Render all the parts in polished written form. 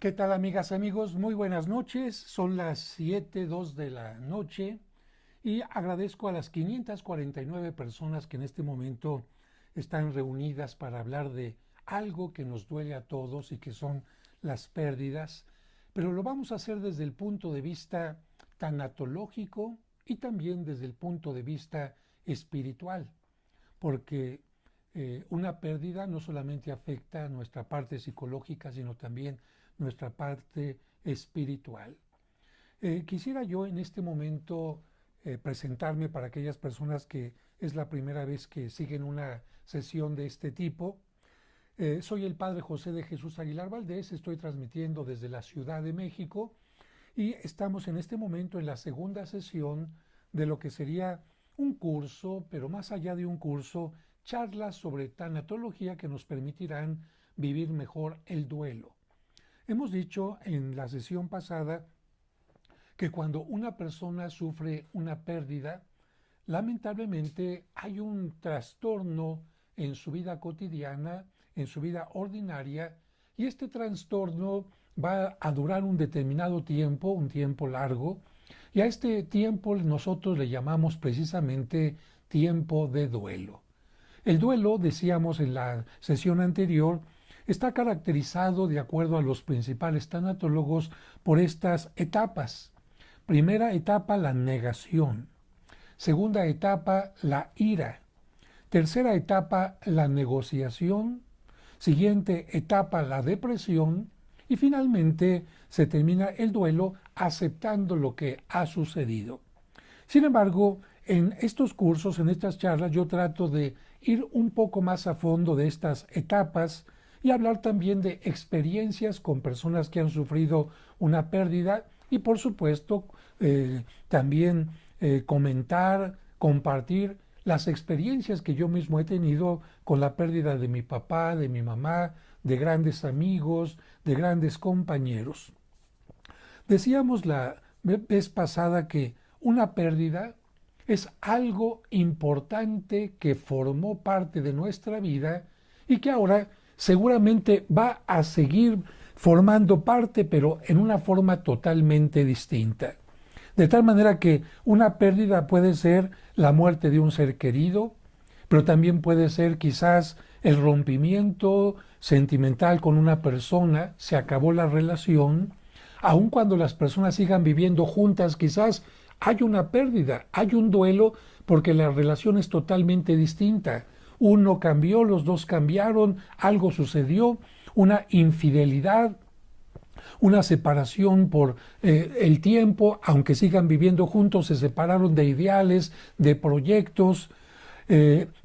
¿Qué tal, amigas, amigos? Muy buenas noches. Son las 7:02 de la noche y agradezco a las 549 personas que en este momento están reunidas para hablar de algo que nos duele a todos y que son las pérdidas, pero lo vamos a hacer desde el punto de vista tanatológico y también desde el punto de vista espiritual, porque una pérdida no solamente afecta a nuestra parte psicológica, sino también nuestra parte espiritual. Quisiera yo en este momento presentarme para aquellas personas que es la primera vez que siguen una sesión de este tipo. Soy el Padre José de Jesús Aguilar Valdés, estoy transmitiendo desde la Ciudad de México y estamos en este momento en la segunda sesión de lo que sería un curso, pero más allá de un curso, charlas sobre tanatología que nos permitirán vivir mejor el duelo. Hemos dicho en la sesión pasada que cuando una persona sufre una pérdida, lamentablemente hay un trastorno en su vida cotidiana, en su vida ordinaria, y este trastorno va a durar un determinado tiempo, un tiempo largo, y a este tiempo nosotros le llamamos precisamente tiempo de duelo. El duelo, decíamos en la sesión anterior, está caracterizado, de acuerdo a los principales tanatólogos, por estas etapas. Primera etapa, la negación. Segunda etapa, la ira. Tercera etapa, la negociación. Siguiente etapa, la depresión. Y finalmente se termina el duelo aceptando lo que ha sucedido. Sin embargo, en estos cursos, en estas charlas, yo trato de ir un poco más a fondo de estas etapas y hablar también de experiencias con personas que han sufrido una pérdida y por supuesto también comentar, compartir las experiencias que yo mismo he tenido con la pérdida de mi papá, de mi mamá, de grandes amigos, de grandes compañeros. Decíamos la vez pasada que una pérdida es algo importante que formó parte de nuestra vida y que ahora seguramente va a seguir formando parte, pero en una forma totalmente distinta. De tal manera que una pérdida puede ser la muerte de un ser querido, pero también puede ser quizás el rompimiento sentimental con una persona, se acabó la relación, aun cuando las personas sigan viviendo juntas, quizás hay una pérdida, hay un duelo, porque la relación es totalmente distinta. Uno cambió, los dos cambiaron, algo sucedió, una infidelidad, una separación por el tiempo, aunque sigan viviendo juntos, se separaron de ideales, de proyectos.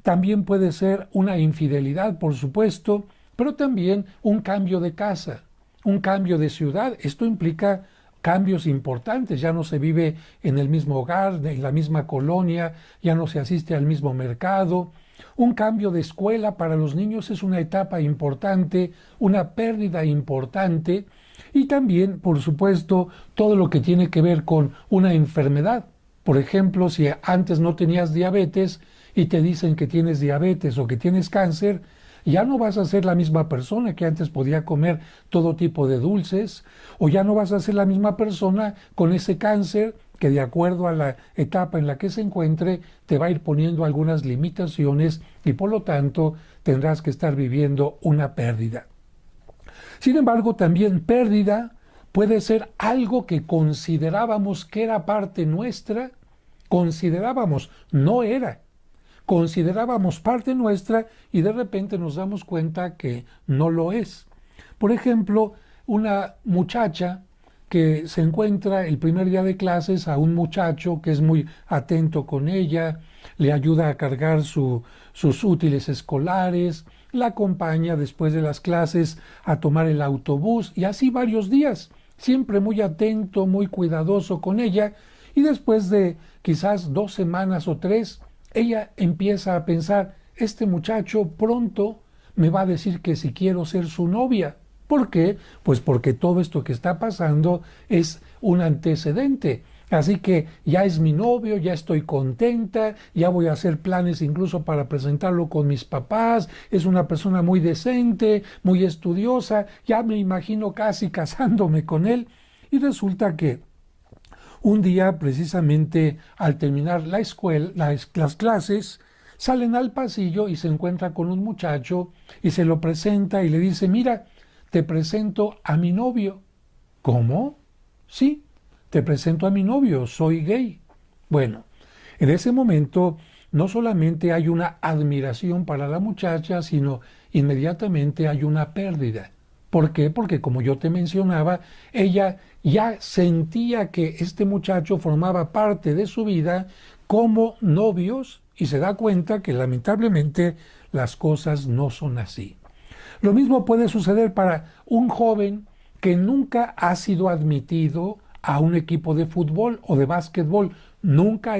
También puede ser una infidelidad, por supuesto, pero también un cambio de casa, un cambio de ciudad. Esto implica cambios importantes, ya no se vive en el mismo hogar, en la misma colonia, ya no se asiste al mismo mercado. Un cambio de escuela para los niños es una etapa importante, una pérdida importante, y también, por supuesto, todo lo que tiene que ver con una enfermedad. Por ejemplo, si antes no tenías diabetes y te dicen que tienes diabetes o que tienes cáncer, ya no vas a ser la misma persona que antes podía comer todo tipo de dulces, o ya no vas a ser la misma persona con ese cáncer que, de acuerdo a la etapa en la que se encuentre, te va a ir poniendo algunas limitaciones y por lo tanto tendrás que estar viviendo una pérdida. Sin embargo, también pérdida puede ser algo que considerábamos que era parte nuestra, considerábamos, no era. Considerábamos parte nuestra y de repente nos damos cuenta que no lo es. Por ejemplo, una muchacha que se encuentra el primer día de clases a un muchacho que es muy atento con ella, le ayuda a cargar sus útiles escolares, la acompaña después de las clases a tomar el autobús y así varios días, siempre muy atento, muy cuidadoso con ella, y después de quizás 2 semanas o 3, ella empieza a pensar, este muchacho pronto me va a decir que si quiero ser su novia. ¿Por qué? Pues porque todo esto que está pasando es un antecedente. Así que ya es mi novio, ya estoy contenta, ya voy a hacer planes incluso para presentarlo con mis papás, es una persona muy decente, muy estudiosa, ya me imagino casi casándome con él. Y resulta que un día, precisamente al terminar la escuela, las clases, salen al pasillo y se encuentra con un muchacho y se lo presenta y le dice, mira, te presento a mi novio. ¿Cómo? Sí, te presento a mi novio, soy gay. Bueno, en ese momento no solamente hay una admiración para la muchacha, sino inmediatamente hay una pérdida. ¿Por qué? Porque como yo te mencionaba, ella ya sentía que este muchacho formaba parte de su vida como novios y se da cuenta que lamentablemente las cosas no son así. Lo mismo puede suceder para un joven que nunca ha sido admitido a un equipo de fútbol o de básquetbol, nunca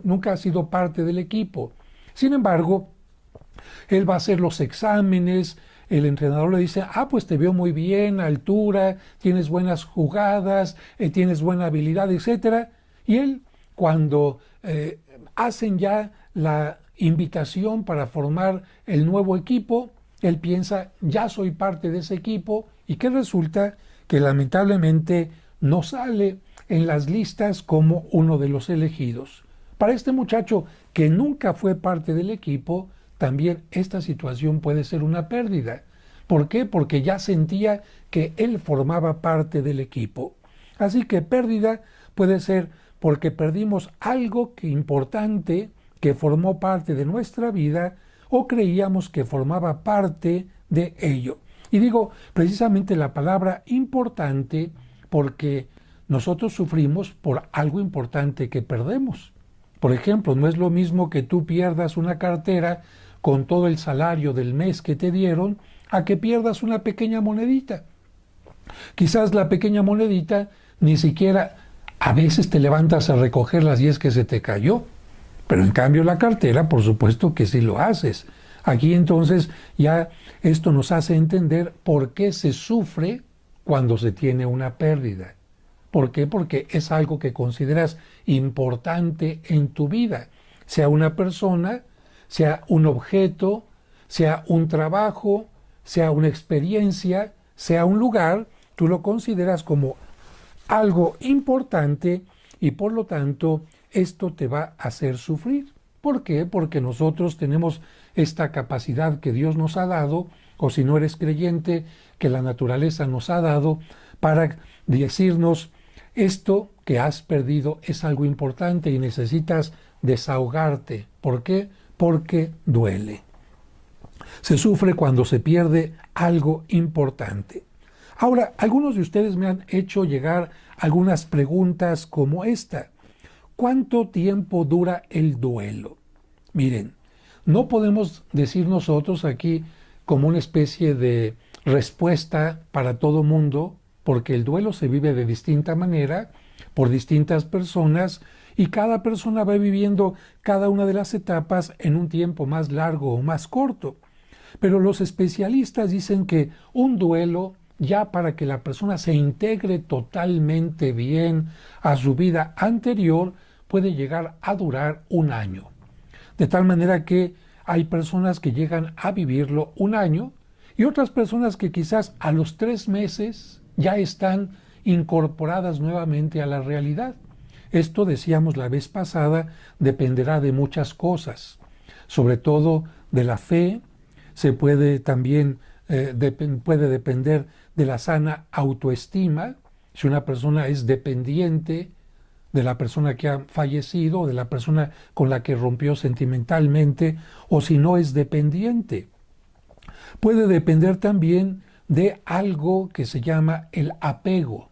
nunca ha sido parte del equipo. Sin embargo, él va a hacer los exámenes, el entrenador le dice, pues te veo muy bien, altura, tienes buenas jugadas, tienes buena habilidad, etcétera. Y él, cuando hacen ya la invitación para formar el nuevo equipo, él piensa, ya soy parte de ese equipo, y que resulta que lamentablemente no sale en las listas como uno de los elegidos. Para este muchacho que nunca fue parte del equipo, también esta situación puede ser una pérdida. ¿Por qué? Porque ya sentía que él formaba parte del equipo. Así que pérdida puede ser porque perdimos algo importante que formó parte de nuestra vida o creíamos que formaba parte de ello. Y digo precisamente la palabra importante porque nosotros sufrimos por algo importante que perdemos. Por ejemplo, no es lo mismo que tú pierdas una cartera con todo el salario del mes que te dieron a que pierdas una pequeña monedita. Quizás la pequeña monedita ni siquiera a veces te levantas a recogerla si es que se te cayó, pero en cambio la cartera, por supuesto que sí lo haces. Aquí entonces ya esto nos hace entender por qué se sufre cuando se tiene una pérdida. ¿Por qué? Porque es algo que consideras importante en tu vida, sea una persona, sea un objeto, sea un trabajo, sea una experiencia, sea un lugar, tú lo consideras como algo importante y por lo tanto esto te va a hacer sufrir. ¿Por qué? Porque nosotros tenemos esta capacidad que Dios nos ha dado, o si no eres creyente, que la naturaleza nos ha dado, para decirnos, esto que has perdido es algo importante y necesitas desahogarte. ¿Por qué? Porque duele. Se sufre cuando se pierde algo importante. Ahora, algunos de ustedes me han hecho llegar algunas preguntas como esta. ¿Cuánto tiempo dura el duelo? Miren, no podemos decir nosotros aquí como una especie de respuesta para todo mundo, porque el duelo se vive de distinta manera, por distintas personas, y cada persona va viviendo cada una de las etapas en un tiempo más largo o más corto. Pero los especialistas dicen que un duelo, ya para que la persona se integre totalmente bien a su vida anterior, puede llegar a durar un año. De tal manera que hay personas que llegan a vivirlo un año y otras personas que quizás a los 3 meses ya están incorporadas nuevamente a la realidad. Esto, decíamos la vez pasada, dependerá de muchas cosas, sobre todo de la fe, se puede también puede depender de la sana autoestima, si una persona es dependiente de la persona que ha fallecido, o de la persona con la que rompió sentimentalmente, o si no es dependiente. Puede depender también de algo que se llama el apego.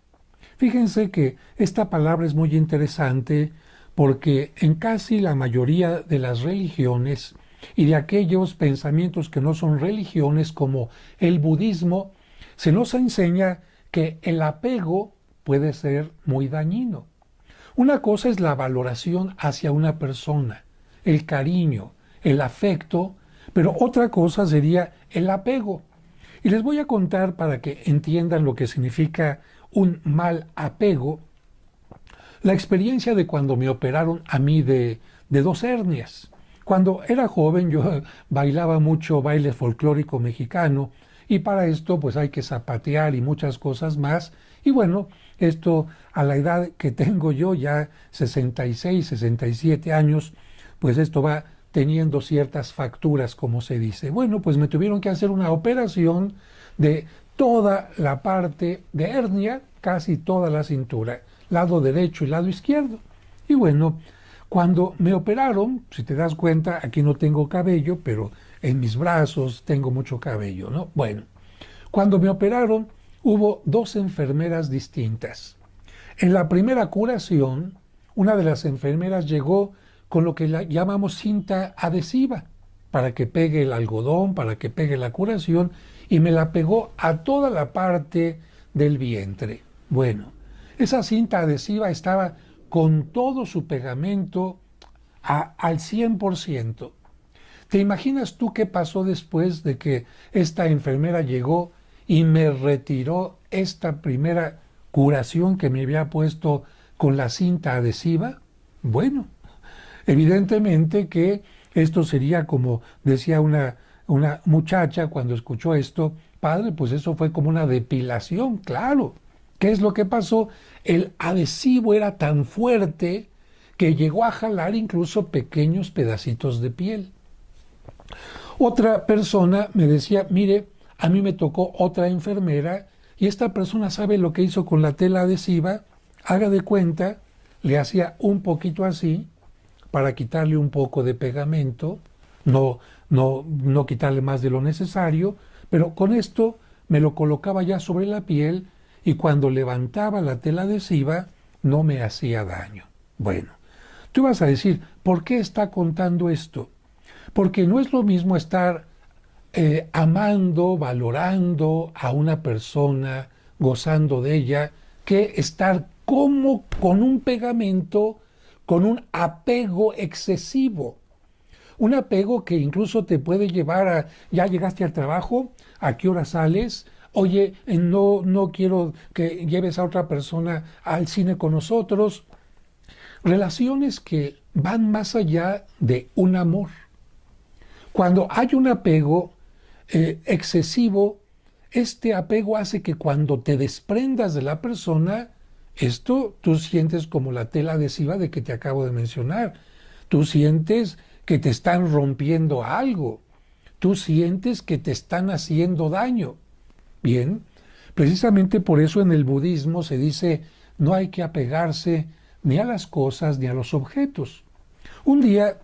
Fíjense que esta palabra es muy interesante porque en casi la mayoría de las religiones y de aquellos pensamientos que no son religiones como el budismo, se nos enseña que el apego puede ser muy dañino. Una cosa es la valoración hacia una persona, el cariño, el afecto, pero otra cosa sería el apego. Y les voy a contar para que entiendan lo que significa un mal apego. la experiencia de cuando me operaron a mí de dos hernias. Cuando era joven yo bailaba mucho baile folclórico mexicano y para esto pues hay que zapatear y muchas cosas más. Y bueno, esto a la edad que tengo yo, ya 66, 67 años, pues esto va teniendo ciertas facturas, como se dice. Bueno, pues me tuvieron que hacer una operación de toda la parte de hernia, casi toda la cintura, lado derecho y lado izquierdo. Y bueno, cuando me operaron, si te das cuenta, aquí no tengo cabello, pero en mis brazos tengo mucho cabello, ¿no? Bueno, cuando me operaron hubo dos enfermeras distintas. En la primera curación, una de las enfermeras llegó con lo que llamamos cinta adhesiva, para que pegue el algodón, para que pegue la curación, y me la pegó a toda la parte del vientre. Bueno, esa cinta adhesiva estaba con todo su pegamento al 100%. ¿Te imaginas tú qué pasó después de que esta enfermera llegó y me retiró esta primera curación que me había puesto con la cinta adhesiva? Bueno, evidentemente que esto sería como decía una muchacha cuando escuchó esto, padre, pues eso fue como una depilación, claro. ¿Qué es lo que pasó? El adhesivo era tan fuerte que llegó a jalar incluso pequeños pedacitos de piel. Otra persona me decía, mire, a mí me tocó otra enfermera y esta persona sabe lo que hizo con la tela adhesiva, haga de cuenta, le hacía un poquito así para quitarle un poco de pegamento, no quitarle más de lo necesario, pero con esto me lo colocaba ya sobre la piel y cuando levantaba la tela adhesiva no me hacía daño. Bueno, tú vas a decir, ¿por qué está contando esto? Porque no es lo mismo estar amando, valorando a una persona, gozando de ella, que estar como con un pegamento, con un apego excesivo. Un apego que incluso te puede llevar a, ya llegaste al trabajo, ¿a qué hora sales? Oye, no quiero que lleves a otra persona al cine con nosotros. Relaciones que van más allá de un amor. Cuando hay un apego excesivo, este apego hace que cuando te desprendas de la persona, esto tú sientes como la tela adhesiva de que te acabo de mencionar. Tú sientes que te están rompiendo algo. Tú sientes que te están haciendo daño. Bien, precisamente por eso en el budismo se dice no hay que apegarse ni a las cosas ni a los objetos. Un día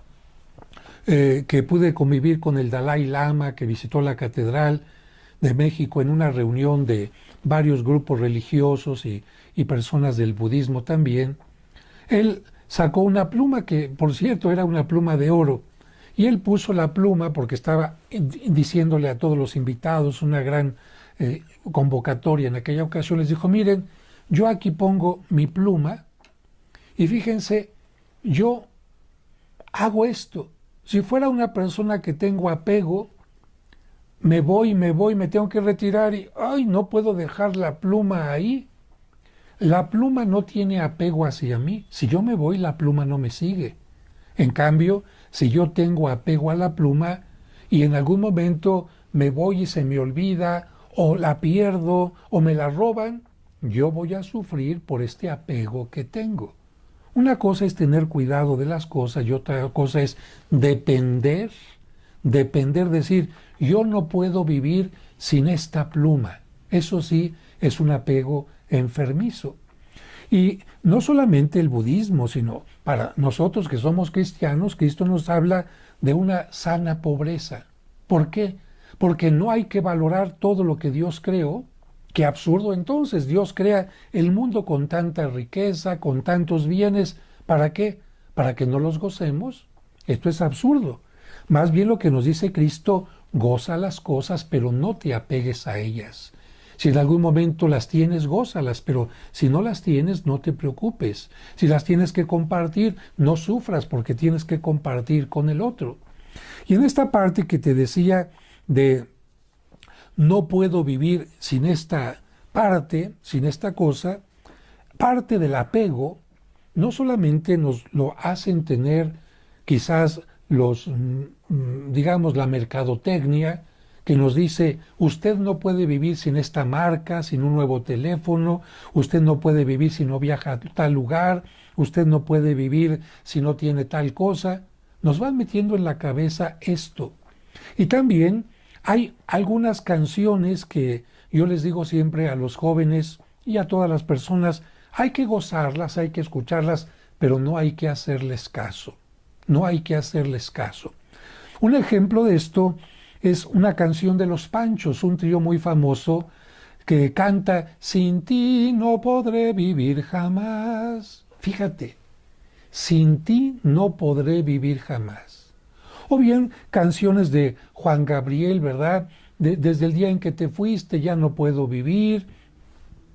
que pude convivir con el Dalai Lama, que visitó la Catedral de México en una reunión de varios grupos religiosos y personas del budismo también, él sacó una pluma que, por cierto, era una pluma de oro, y él puso la pluma porque estaba diciéndole a todos los invitados una gran convocatoria en aquella ocasión, les dijo, miren, yo aquí pongo mi pluma y fíjense, yo hago esto. Si fuera una persona que tengo apego, me voy, me tengo que retirar y, ay, no puedo dejar la pluma ahí. La pluma no tiene apego hacia mí. Si yo me voy, la pluma no me sigue. En cambio, si yo tengo apego a la pluma y en algún momento me voy y se me olvida, o la pierdo, o me la roban, yo voy a sufrir por este apego que tengo. Una cosa es tener cuidado de las cosas y otra cosa es depender, decir, yo no puedo vivir sin esta pluma. Eso sí es un apego enfermizo. Y no solamente el budismo, sino para nosotros que somos cristianos, Cristo nos habla de una sana pobreza. ¿Por qué? Porque no hay que valorar todo lo que Dios creó. Qué absurdo entonces, Dios crea el mundo con tanta riqueza, con tantos bienes, ¿para qué? ¿Para que no los gocemos? Esto es absurdo. Más bien lo que nos dice Cristo, goza las cosas, pero no te apegues a ellas. Si en algún momento las tienes, gózalas, pero si no las tienes, no te preocupes. Si las tienes que compartir, no sufras porque tienes que compartir con el otro. Y en esta parte que te decía de no puedo vivir sin esta parte, sin esta cosa, parte del apego no solamente nos lo hacen tener quizás digamos, la mercadotecnia, que nos dice, usted no puede vivir sin esta marca, sin un nuevo teléfono, usted no puede vivir si no viaja a tal lugar, usted no puede vivir si no tiene tal cosa. Nos van metiendo en la cabeza esto. Y también hay algunas canciones que yo les digo siempre a los jóvenes y a todas las personas, hay que gozarlas, hay que escucharlas, pero no hay que hacerles caso. No hay que hacerles caso. Un ejemplo de esto es una canción de Los Panchos, un trío muy famoso que canta Sin ti no podré vivir jamás. Fíjate, sin ti no podré vivir jamás. O bien canciones de Juan Gabriel, ¿verdad? Desde el día en que te fuiste ya no puedo vivir.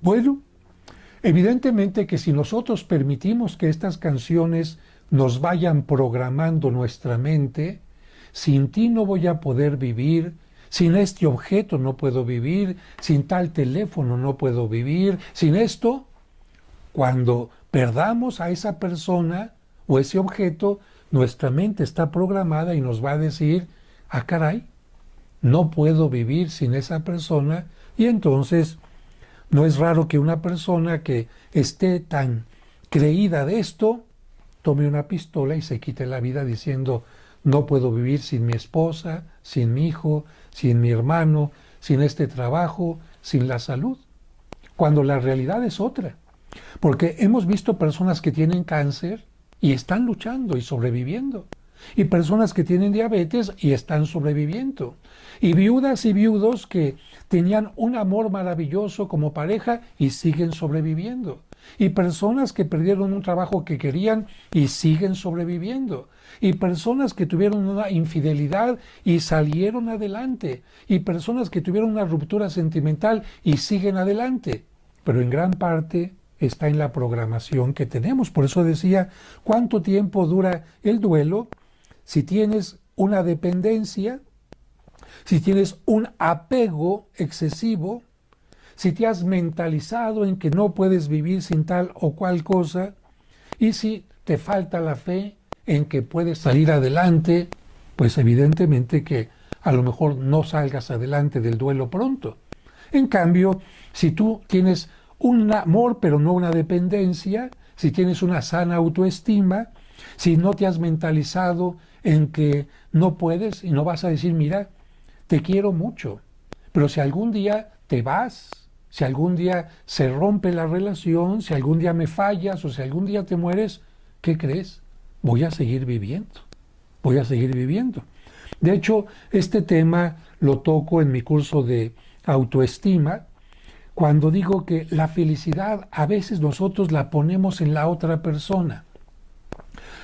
Bueno, evidentemente que si nosotros permitimos que estas canciones nos vayan programando nuestra mente, sin ti no voy a poder vivir, sin este objeto no puedo vivir, sin tal teléfono no puedo vivir, sin esto, cuando perdamos a esa persona o ese objeto, nuestra mente está programada y nos va a decir, ah caray, no puedo vivir sin esa persona, y entonces no es raro que una persona que esté tan creída de esto, tome una pistola y se quite la vida diciendo, no puedo vivir sin mi esposa, sin mi hijo, sin mi hermano, sin este trabajo, sin la salud. Cuando la realidad es otra. Porque hemos visto personas que tienen cáncer y están luchando y sobreviviendo. Y personas que tienen diabetes y están sobreviviendo. Y viudas y viudos que tenían un amor maravilloso como pareja y siguen sobreviviendo. Y personas que perdieron un trabajo que querían y siguen sobreviviendo. Y personas que tuvieron una infidelidad y salieron adelante. Y personas que tuvieron una ruptura sentimental y siguen adelante. Pero en gran parte está en la programación que tenemos. Por eso decía, ¿cuánto tiempo dura el duelo? Si tienes una dependencia, si tienes un apego excesivo, si te has mentalizado en que no puedes vivir sin tal o cual cosa, y si te falta la fe en que puedes salir adelante, pues evidentemente que a lo mejor no salgas adelante del duelo pronto. En cambio, si tú tienes un amor pero no una dependencia, si tienes una sana autoestima, si no te has mentalizado en que no puedes y no vas a decir, mira, te quiero mucho, pero si algún día te vas, si algún día se rompe la relación, si algún día me fallas o si algún día te mueres, ¿qué crees? Voy a seguir viviendo, voy a seguir viviendo. De hecho, este tema lo toco en mi curso de autoestima, cuando digo que la felicidad a veces nosotros la ponemos en la otra persona.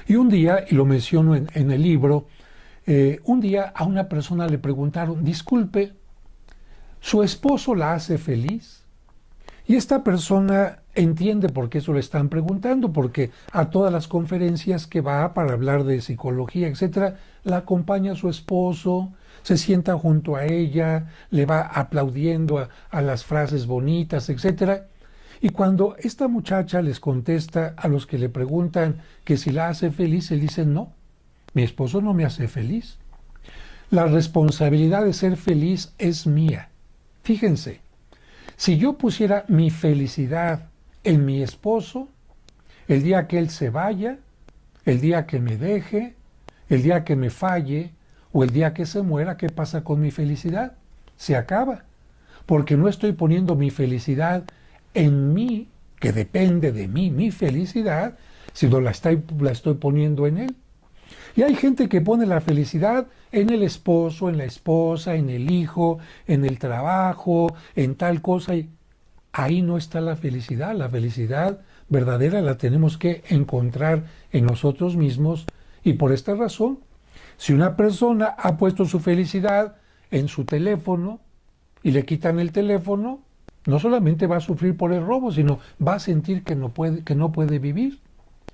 Y un día, y lo menciono en el libro, un día a una persona le preguntaron, disculpe, ¿su esposo la hace feliz? Y esta persona entiende por qué eso le están preguntando, porque a todas las conferencias que va para hablar de psicología, etcétera, la acompaña su esposo, se sienta junto a ella, le va aplaudiendo a las frases bonitas, etcétera. Y cuando esta muchacha les contesta a los que le preguntan que si la hace feliz, él dice, no, mi esposo no me hace feliz. La responsabilidad de ser feliz es mía. Fíjense, si yo pusiera mi felicidad en mi esposo, el día que él se vaya, el día que me deje, el día que me falle o el día que se muera, ¿qué pasa con mi felicidad? Se acaba, porque no estoy poniendo mi felicidad en mí, que depende de mí, mi felicidad, sino la estoy poniendo en él. Y hay gente que pone la felicidad en el esposo, en la esposa, en el hijo, en el trabajo, en tal cosa. Y ahí no está la felicidad. La felicidad verdadera la tenemos que encontrar en nosotros mismos. Y por esta razón, si una persona ha puesto su felicidad en su teléfono y le quitan el teléfono, no solamente va a sufrir por el robo, sino va a sentir que no puede vivir.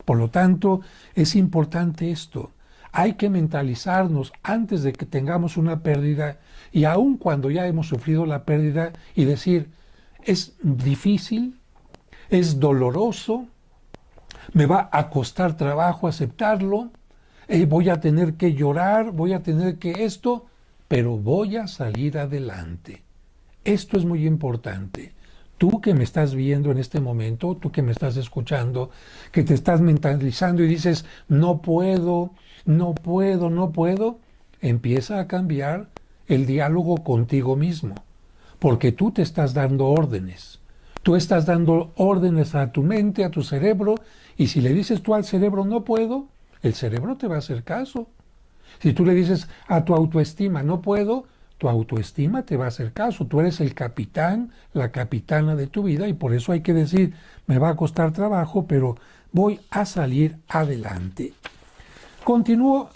Por lo tanto, es importante esto. Hay que mentalizarnos antes de que tengamos una pérdida y aun cuando ya hemos sufrido la pérdida y decir, es difícil, es doloroso, me va a costar trabajo aceptarlo, voy a tener que llorar, voy a tener que esto, pero voy a salir adelante. Esto es muy importante. Tú que me estás viendo en este momento, tú que me estás escuchando, que te estás mentalizando y dices, no puedo, no puedo, no puedo, empieza a cambiar el diálogo contigo mismo, porque tú te estás dando órdenes. Tú estás dando órdenes a tu mente, a tu cerebro, y si le dices tú al cerebro no puedo, el cerebro te va a hacer caso. Si tú le dices a tu autoestima no puedo, tu autoestima te va a hacer caso. Tú eres el capitán, la capitana de tu vida, y por eso hay que decir, me va a costar trabajo, pero voy a salir adelante. Continúo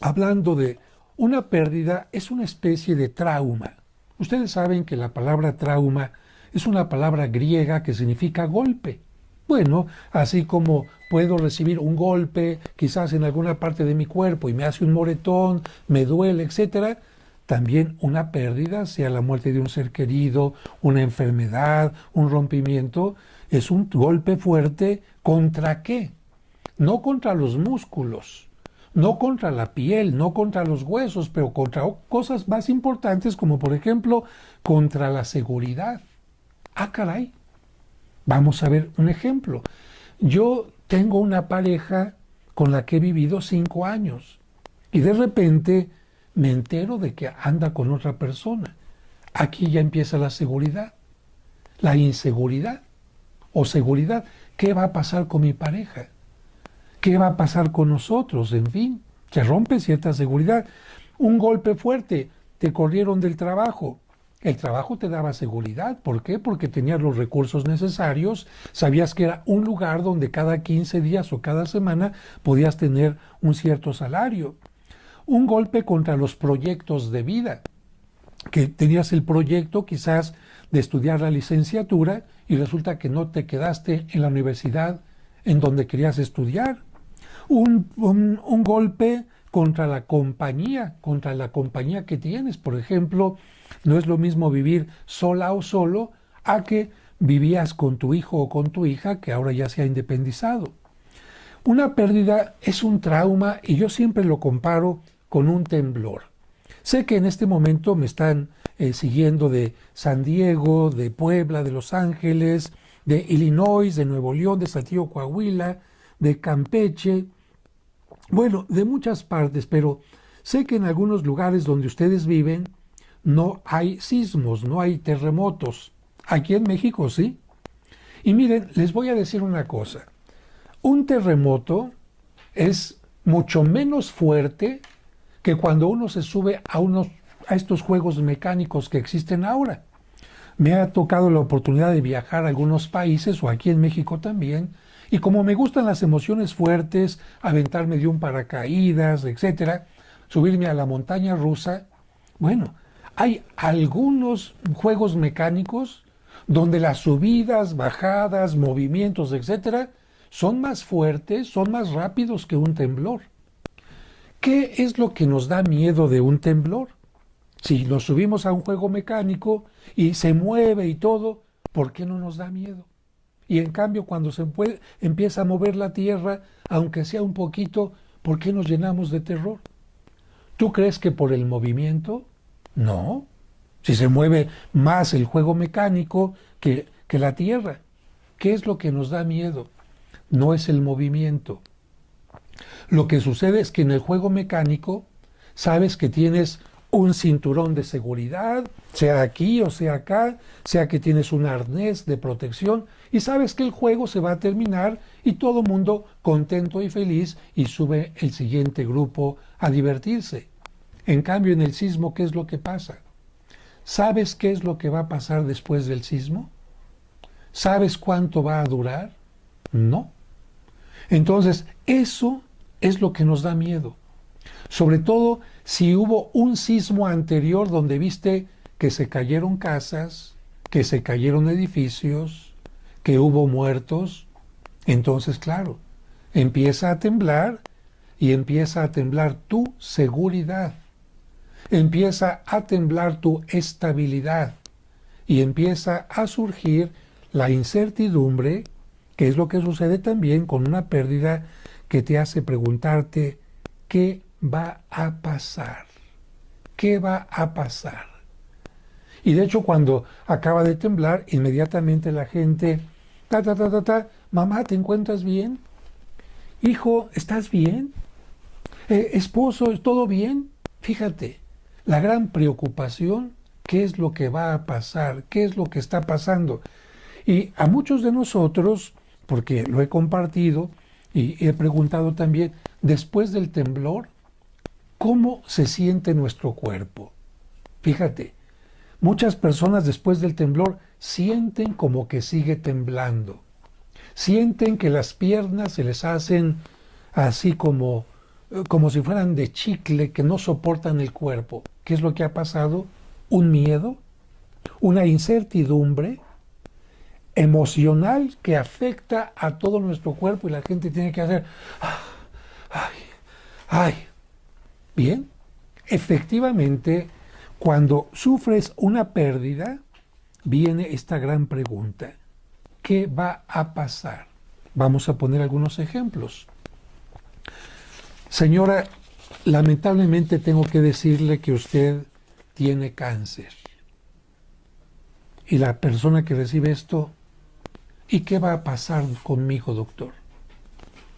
hablando de una pérdida, es una especie de trauma. Ustedes saben que la palabra trauma es una palabra griega que significa golpe. Bueno, así como puedo recibir un golpe quizás en alguna parte de mi cuerpo y me hace un moretón, me duele, etcétera, también una pérdida, sea la muerte de un ser querido, una enfermedad, un rompimiento, es un golpe fuerte. ¿Contra qué? No contra los músculos, no contra la piel, no contra los huesos, pero contra cosas más importantes como por ejemplo contra la seguridad. Ah, caray. Vamos a ver un ejemplo. Yo tengo una pareja con la que he vivido 5 años y de repente me entero de que anda con otra persona. Aquí ya empieza la seguridad, la inseguridad o seguridad. ¿Qué va a pasar con mi pareja? ¿Qué va a pasar con nosotros? En fin, se rompe cierta seguridad. Un golpe fuerte, te corrieron del trabajo. El trabajo te daba seguridad. ¿Por qué? Porque tenías los recursos necesarios, sabías que era un lugar donde cada 15 días o cada semana podías tener un cierto salario. Un golpe contra los proyectos de vida, que tenías el proyecto quizás de estudiar la licenciatura y resulta que no te quedaste en la universidad en donde querías estudiar. Un golpe contra la compañía que tienes. Por ejemplo, no es lo mismo vivir sola o solo a que vivías con tu hijo o con tu hija que ahora ya se ha independizado. Una pérdida es un trauma y yo siempre lo comparo con un temblor. Sé que en este momento me están siguiendo de San Diego, de Puebla, de Los Ángeles, de Illinois, de Nuevo León, de Saltillo, Coahuila, de Campeche, bueno, de muchas partes, pero sé que en algunos lugares donde ustedes viven no hay sismos, no hay terremotos. Aquí en México sí. Y miren, les voy a decir una cosa. Un terremoto es mucho menos fuerte que cuando uno se sube a estos juegos mecánicos que existen ahora. Me ha tocado la oportunidad de viajar a algunos países, o aquí en México también, y como me gustan las emociones fuertes, aventarme de un paracaídas, etcétera, subirme a la montaña rusa, bueno, hay algunos juegos mecánicos donde las subidas, bajadas, movimientos, etcétera, son más fuertes, son más rápidos que un temblor. ¿Qué es lo que nos da miedo de un temblor? Si nos subimos a un juego mecánico y se mueve y todo, ¿por qué no nos da miedo? Y en cambio, cuando empieza a mover la tierra, aunque sea un poquito, ¿por qué nos llenamos de terror? ¿Tú crees que por el movimiento? No. Si se mueve más el juego mecánico que la tierra. ¿Qué es lo que nos da miedo? No es el movimiento. Lo que sucede es que en el juego mecánico sabes que tienes un cinturón de seguridad, sea aquí o sea acá, sea que tienes un arnés de protección y sabes que el juego se va a terminar y todo el mundo contento y feliz y sube el siguiente grupo a divertirse. En cambio, en el sismo, ¿qué es lo que pasa? ¿Sabes qué es lo que va a pasar después del sismo? ¿Sabes cuánto va a durar? No. Entonces, eso es lo que nos da miedo. Sobre todo si hubo un sismo anterior donde viste que se cayeron casas, que se cayeron edificios, que hubo muertos. Entonces, claro, empieza a temblar y empieza a temblar tu seguridad. Empieza a temblar tu estabilidad y empieza a surgir la incertidumbre que es lo que sucede también con una pérdida que te hace preguntarte qué va a pasar, qué va a pasar. Y de hecho cuando acaba de temblar, inmediatamente la gente, mamá, ¿te encuentras bien? Hijo, ¿estás bien? Esposo, ¿todo bien? Fíjate, la gran preocupación, ¿qué es lo que va a pasar? ¿Qué es lo que está pasando? Y a muchos de nosotros, porque lo he compartido y he preguntado también, después del temblor, ¿cómo se siente nuestro cuerpo? Fíjate, muchas personas después del temblor sienten como que sigue temblando. Sienten que las piernas se les hacen así como si fueran de chicle, que no soportan el cuerpo. ¿Qué es lo que ha pasado? Un miedo, una incertidumbre emocional que afecta a todo nuestro cuerpo y la gente tiene que hacer, ay, ay. Bien, efectivamente, cuando sufres una pérdida, viene esta gran pregunta. ¿Qué va a pasar? Vamos a poner algunos ejemplos. Señora, lamentablemente tengo que decirle que usted tiene cáncer. Y la persona que recibe esto, ¿y qué va a pasar conmigo, doctor?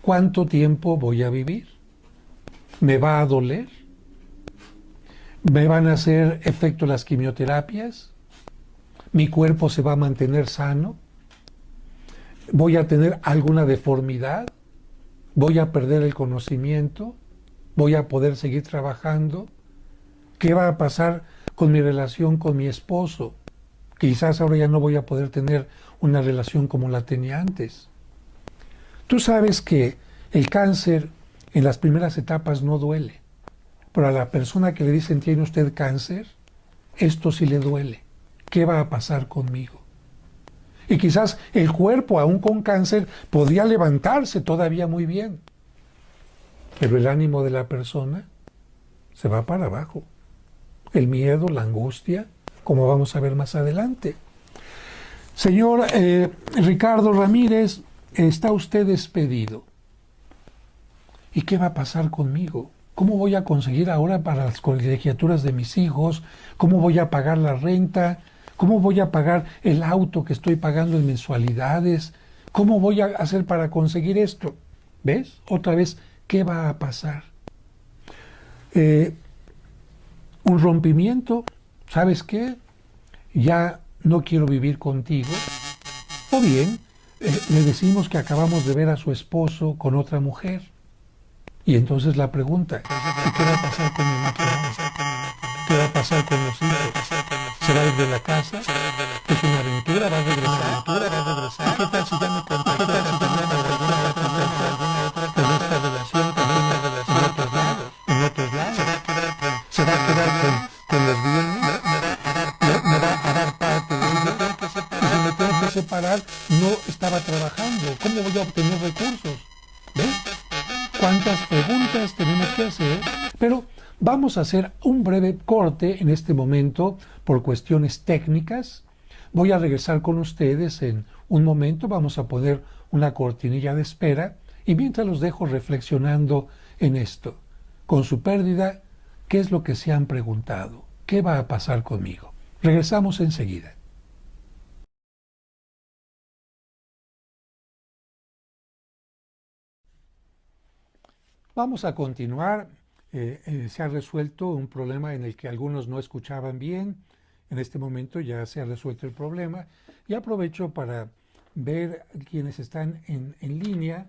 ¿Cuánto tiempo voy a vivir? ¿Me va a doler? ¿Me van a hacer efecto las quimioterapias? ¿Mi cuerpo se va a mantener sano? ¿Voy a tener alguna deformidad? ¿Voy a perder el conocimiento? ¿Voy a poder seguir trabajando? ¿Qué va a pasar con mi relación con mi esposo? Quizás ahora ya no voy a poder tener una relación como la tenía antes. Tú sabes que el cáncer en las primeras etapas no duele, pero a la persona que le dicen tiene usted cáncer, esto sí le duele. ¿Qué va a pasar conmigo? Y quizás el cuerpo, aún con cáncer, podría levantarse todavía muy bien, pero el ánimo de la persona se va para abajo. El miedo, la angustia, como vamos a ver más adelante. Señor Ricardo Ramírez, está usted despedido. ¿Y qué va a pasar conmigo? ¿Cómo voy a conseguir ahora para las colegiaturas de mis hijos? ¿Cómo voy a pagar la renta? ¿Cómo voy a pagar el auto que estoy pagando en mensualidades? ¿Cómo voy a hacer para conseguir esto? ¿Ves? Otra vez, ¿qué va a pasar? Un rompimiento, ¿sabes qué? Ya no quiero vivir contigo. O bien, le decimos que acabamos de ver a su esposo con otra mujer. Y entonces la pregunta, ¿y qué va a pasar con mi matrimonio? ¿Qué va a pasar con los hijos? ¿Se va a ir de la casa? ¿Es una aventura? ¿Va a regresar? ¿Y qué tal si ya me contactó? ¿Qué tal si ya me alguna con esta relación que tiene en otros lados? ¿En otros lados? ¿Se va a quedar con los bienes? ¿Me va a dar parte de ellos? Y si me tengo que separar, no estaba trabajando. ¿Cómo voy a obtener recursos? ¿Ves? ¿Cuántas preguntas tenemos que hacer? Pero vamos a hacer un breve corte en este momento por cuestiones técnicas. Voy a regresar con ustedes en un momento. Vamos a poner una cortinilla de espera y mientras los dejo reflexionando en esto. Con su pérdida, ¿qué es lo que se han preguntado? ¿Qué va a pasar conmigo? Regresamos enseguida. Vamos a continuar. Se ha resuelto un problema en el que algunos no escuchaban bien. En este momento ya se ha resuelto el problema. Y aprovecho para ver quienes están en línea.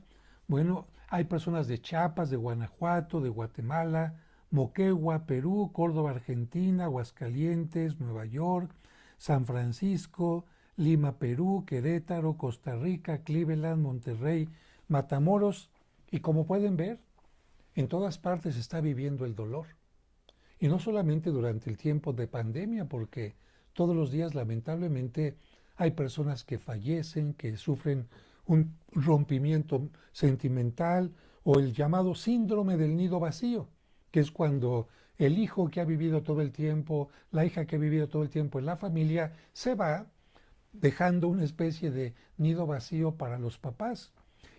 Bueno, hay personas de Chiapas, de Guanajuato, de Guatemala, Moquegua, Perú, Córdoba, Argentina, Aguascalientes, Nueva York, San Francisco, Lima, Perú, Querétaro, Costa Rica, Cleveland, Monterrey, Matamoros. Y como pueden ver, en todas partes se está viviendo el dolor. Y no solamente durante el tiempo de pandemia, porque todos los días lamentablemente hay personas que fallecen, que sufren un rompimiento sentimental o el llamado síndrome del nido vacío, que es cuando el hijo que ha vivido todo el tiempo, la hija que ha vivido todo el tiempo en la familia, se va dejando una especie de nido vacío para los papás,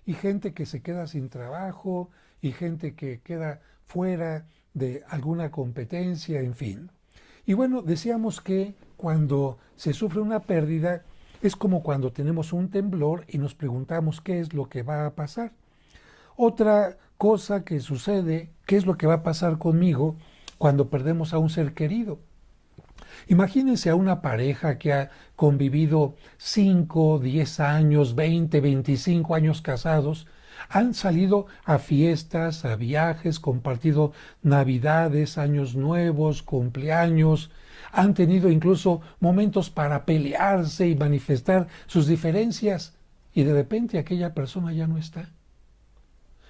y gente que se queda sin trabajo, y gente que queda fuera de alguna competencia, en fin. Y bueno, decíamos que cuando se sufre una pérdida es como cuando tenemos un temblor y nos preguntamos qué es lo que va a pasar. Otra cosa que sucede, qué es lo que va a pasar conmigo cuando perdemos a un ser querido. Imagínense a una pareja que ha convivido 5, 10 años, 20, 25 años casados, han salido a fiestas, a viajes, compartido navidades, años nuevos, cumpleaños, han tenido incluso momentos para pelearse y manifestar sus diferencias, y de repente aquella persona ya no está.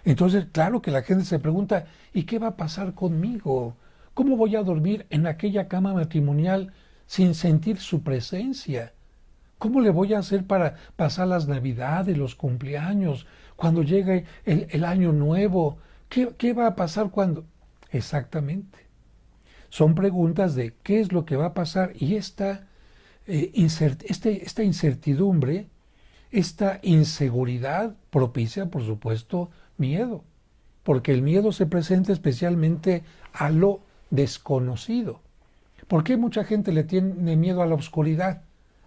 Entonces, claro que la gente se pregunta, ¿y qué va a pasar conmigo? ¿Cómo voy a dormir en aquella cama matrimonial sin sentir su presencia? ¿Cómo le voy a hacer para pasar las navidades, los cumpleaños, cuando llegue el año nuevo? ¿Qué va a pasar cuando? Exactamente. Son preguntas de qué es lo que va a pasar, y esta incertidumbre, esta inseguridad propicia, por supuesto, miedo, porque el miedo se presenta especialmente a lo desconocido. ¿Por qué mucha gente le tiene miedo a la oscuridad?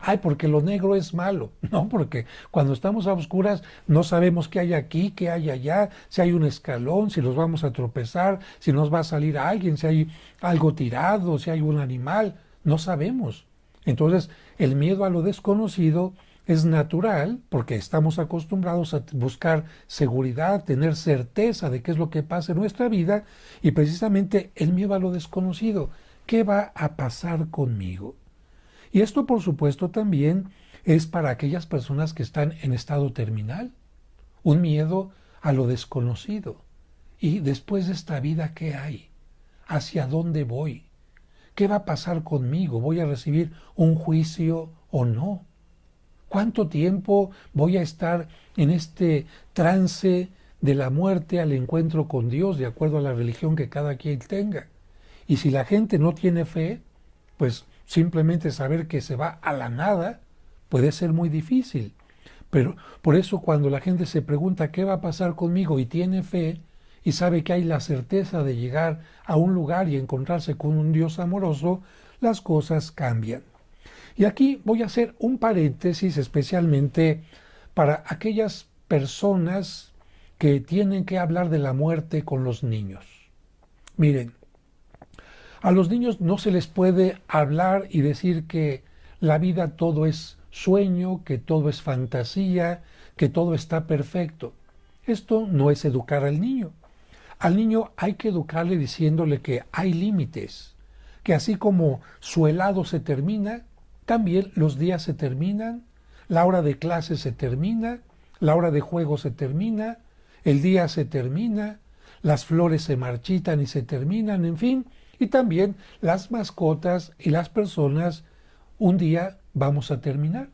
Ay, porque lo negro es malo. No, porque cuando estamos a oscuras no sabemos qué hay aquí, qué hay allá, si hay un escalón, si nos vamos a tropezar, si nos va a salir alguien, si hay algo tirado, si hay un animal. No sabemos. Entonces, el miedo a lo desconocido es natural porque estamos acostumbrados a buscar seguridad, tener certeza de qué es lo que pasa en nuestra vida, y precisamente el miedo a lo desconocido. ¿Qué va a pasar conmigo? Y esto, por supuesto, también es para aquellas personas que están en estado terminal. Un miedo a lo desconocido. ¿Y después de esta vida qué hay? ¿Hacia dónde voy? ¿Qué va a pasar conmigo? ¿Voy a recibir un juicio o no? ¿Cuánto tiempo voy a estar en este trance de la muerte al encuentro con Dios, de acuerdo a la religión que cada quien tenga? Y si la gente no tiene fe, pues simplemente saber que se va a la nada puede ser muy difícil. Pero por eso cuando la gente se pregunta qué va a pasar conmigo y tiene fe y sabe que hay la certeza de llegar a un lugar y encontrarse con un Dios amoroso, las cosas cambian. Y aquí voy a hacer un paréntesis especialmente para aquellas personas que tienen que hablar de la muerte con los niños. Miren, a los niños no se les puede hablar y decir que la vida todo es sueño, que todo es fantasía, que todo está perfecto. Esto no es educar al niño. Al niño hay que educarle diciéndole que hay límites, que así como su helado se termina, también los días se terminan, la hora de clase se termina, la hora de juego se termina, el día se termina, las flores se marchitan y se terminan, en fin, y también las mascotas y las personas un día vamos a terminar.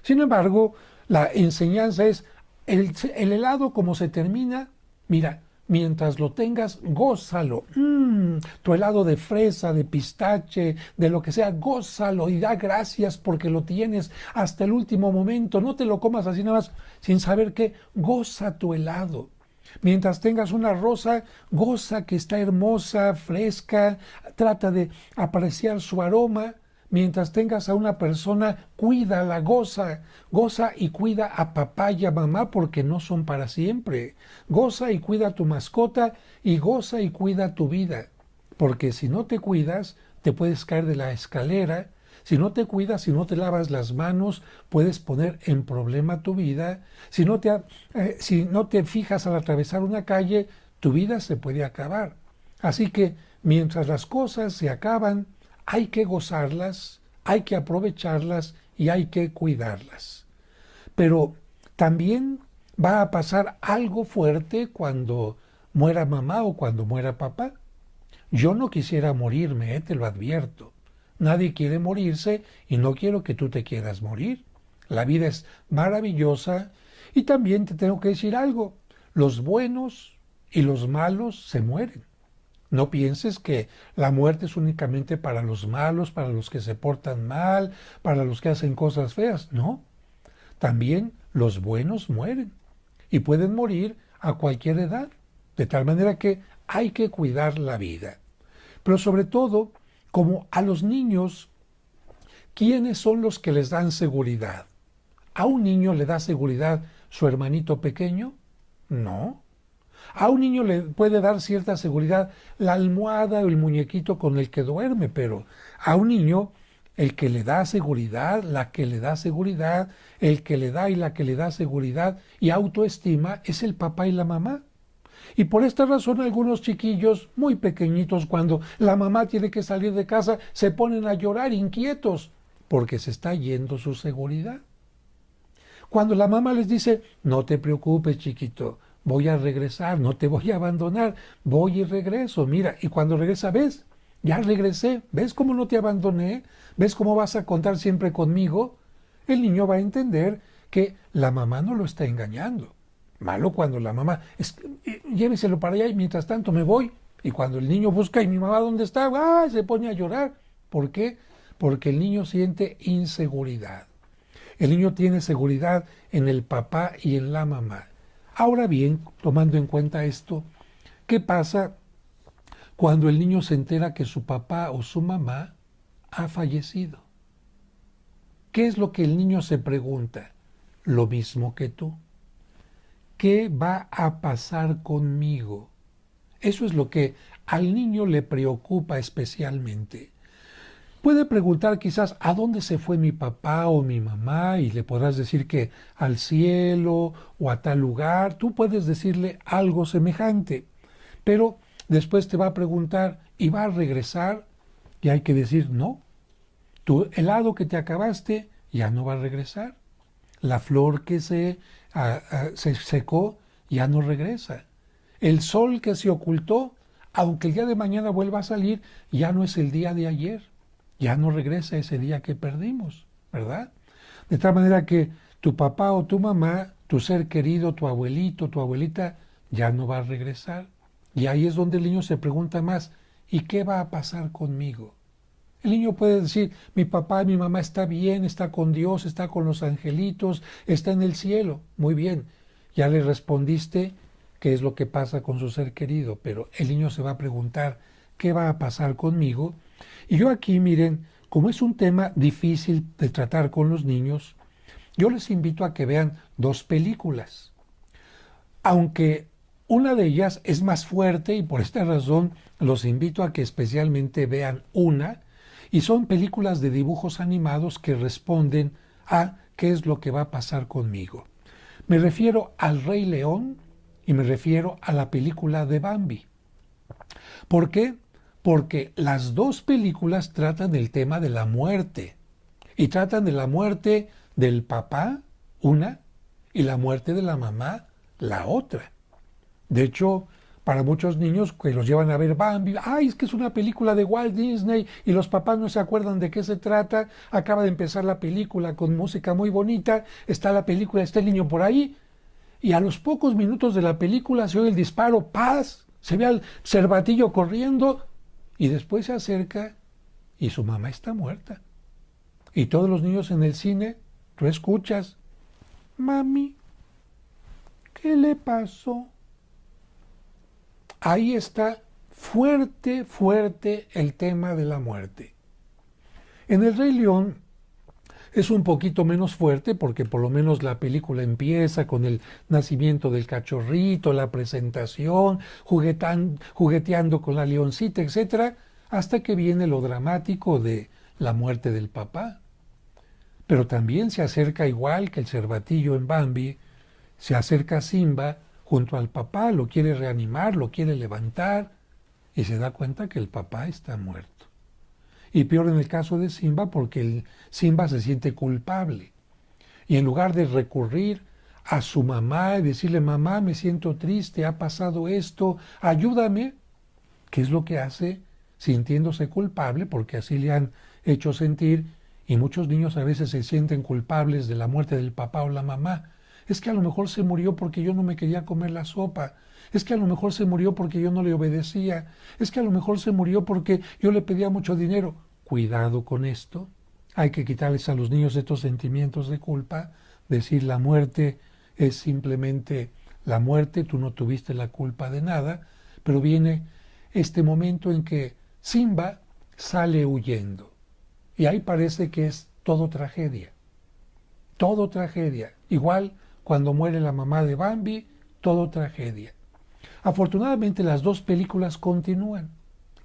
Sin embargo, la enseñanza es el helado como se termina, mira, mientras lo tengas, gózalo. Tu helado de fresa, de pistache, de lo que sea, gózalo y da gracias porque lo tienes hasta el último momento. No te lo comas así nada más sin saber qué. Goza tu helado. Mientras tengas una rosa, goza que está hermosa, fresca, trata de apreciar su aroma. Mientras tengas a una persona, cuídala, goza y cuida a papá y a mamá porque no son para siempre. Goza y cuida a tu mascota y goza y cuida tu vida. Porque si no te cuidas, te puedes caer de la escalera. Si no te cuidas, si no te lavas las manos, puedes poner en problema tu vida. Si no te fijas al atravesar una calle, tu vida se puede acabar. Así que mientras las cosas se acaban, hay que gozarlas, hay que aprovecharlas y hay que cuidarlas. Pero también va a pasar algo fuerte cuando muera mamá o cuando muera papá. Yo no quisiera morirme, te lo advierto. Nadie quiere morirse y no quiero que tú te quieras morir. La vida es maravillosa y también te tengo que decir algo. Los buenos y los malos se mueren. No pienses que la muerte es únicamente para los malos, para los que se portan mal, para los que hacen cosas feas. No, también los buenos mueren y pueden morir a cualquier edad. De tal manera que hay que cuidar la vida. Pero sobre todo, como a los niños, ¿quiénes son los que les dan seguridad? ¿A un niño le da seguridad su hermanito pequeño? No. A un niño le puede dar cierta seguridad la almohada o el muñequito con el que duerme, pero a un niño el que le da seguridad, la que le da seguridad, el que le da y la que le da seguridad y autoestima es el papá y la mamá. Y por esta razón algunos chiquillos muy pequeñitos, cuando la mamá tiene que salir de casa, se ponen a llorar inquietos porque se está yendo su seguridad. Cuando la mamá les dice, no te preocupes chiquito, voy a regresar, no te voy a abandonar, voy y regreso, mira, y cuando regresa, ves, ya regresé, ves cómo no te abandoné, ves cómo vas a contar siempre conmigo, el niño va a entender que la mamá no lo está engañando. Malo cuando la mamá, lléveselo para allá y mientras tanto me voy. Y cuando el niño busca, ¿y mi mamá dónde está? ¡Ah! Se pone a llorar. ¿Por qué? Porque el niño siente inseguridad. El niño tiene seguridad en el papá y en la mamá. Ahora bien, tomando en cuenta esto, ¿qué pasa cuando el niño se entera que su papá o su mamá ha fallecido? ¿Qué es lo que el niño se pregunta? Lo mismo que tú. ¿Qué va a pasar conmigo? Eso es lo que al niño le preocupa especialmente. Puede preguntar quizás ¿a dónde se fue mi papá o mi mamá? Y le podrás decir que al cielo o a tal lugar. Tú puedes decirle algo semejante. Pero después te va a preguntar ¿y va a regresar? Y hay que decir no. Tu helado que te acabaste ya no va a regresar. La flor que se secó ya no regresa. El sol que se ocultó, aunque el día de mañana vuelva a salir, ya no es el día de ayer. Ya no regresa ese día que perdimos, ¿verdad? De tal manera que tu papá o tu mamá, tu ser querido, tu abuelito, tu abuelita, ya no va a regresar. Y ahí es donde el niño se pregunta más, ¿y qué va a pasar conmigo? El niño puede decir, mi papá y mi mamá está bien, está con Dios, está con los angelitos, está en el cielo. Muy bien, ya le respondiste qué es lo que pasa con su ser querido, pero el niño se va a preguntar, ¿qué va a pasar conmigo? Y yo aquí, miren, como es un tema difícil de tratar con los niños, yo les invito a que vean dos películas. Aunque una de ellas es más fuerte y por esta razón los invito a que especialmente vean una, y son películas de dibujos animados que responden a qué es lo que va a pasar conmigo. Me refiero al Rey León y me refiero a la película de Bambi. ¿Por qué? Porque las dos películas tratan del tema de la muerte. Y tratan de la muerte del papá, una, y la muerte de la mamá, la otra. De hecho, para muchos niños que los llevan a ver Bambi, ¡ay, es que es una película de Walt Disney! Y los papás no se acuerdan de qué se trata. Acaba de empezar la película con música muy bonita, está la película, está el niño por ahí. Y a los pocos minutos de la película se oye el disparo, ¡paz! Se ve al cervatillo corriendo y después se acerca y su mamá está muerta. Y todos los niños en el cine, tú escuchas, mami, ¿qué le pasó? Ahí está fuerte, fuerte el tema de la muerte. En El Rey León es un poquito menos fuerte porque por lo menos la película empieza con el nacimiento del cachorrito, la presentación, jugueteando con la leoncita, etc., hasta que viene lo dramático de la muerte del papá. Pero también se acerca igual que el cervatillo en Bambi, se acerca Simba junto al papá, lo quiere reanimar, lo quiere levantar y se da cuenta que el papá está muerto. Y peor en el caso de Simba porque Simba se siente culpable. Y en lugar de recurrir a su mamá y decirle, mamá, me siento triste, ha pasado esto, ayúdame, ¿qué es lo que hace? Sintiéndose culpable porque así le han hecho sentir y muchos niños a veces se sienten culpables de la muerte del papá o la mamá. Es que a lo mejor se murió porque yo no me quería comer la sopa. Es que a lo mejor se murió porque yo no le obedecía. Es que a lo mejor se murió porque yo le pedía mucho dinero. Cuidado con esto. Hay que quitarles a los niños estos sentimientos de culpa. Decir la muerte es simplemente la muerte, tú no tuviste la culpa de nada, pero viene este momento en que Simba sale huyendo. Y ahí parece que es todo tragedia. Todo tragedia. Igual cuando muere la mamá de Bambi, todo tragedia. Afortunadamente las dos películas continúan.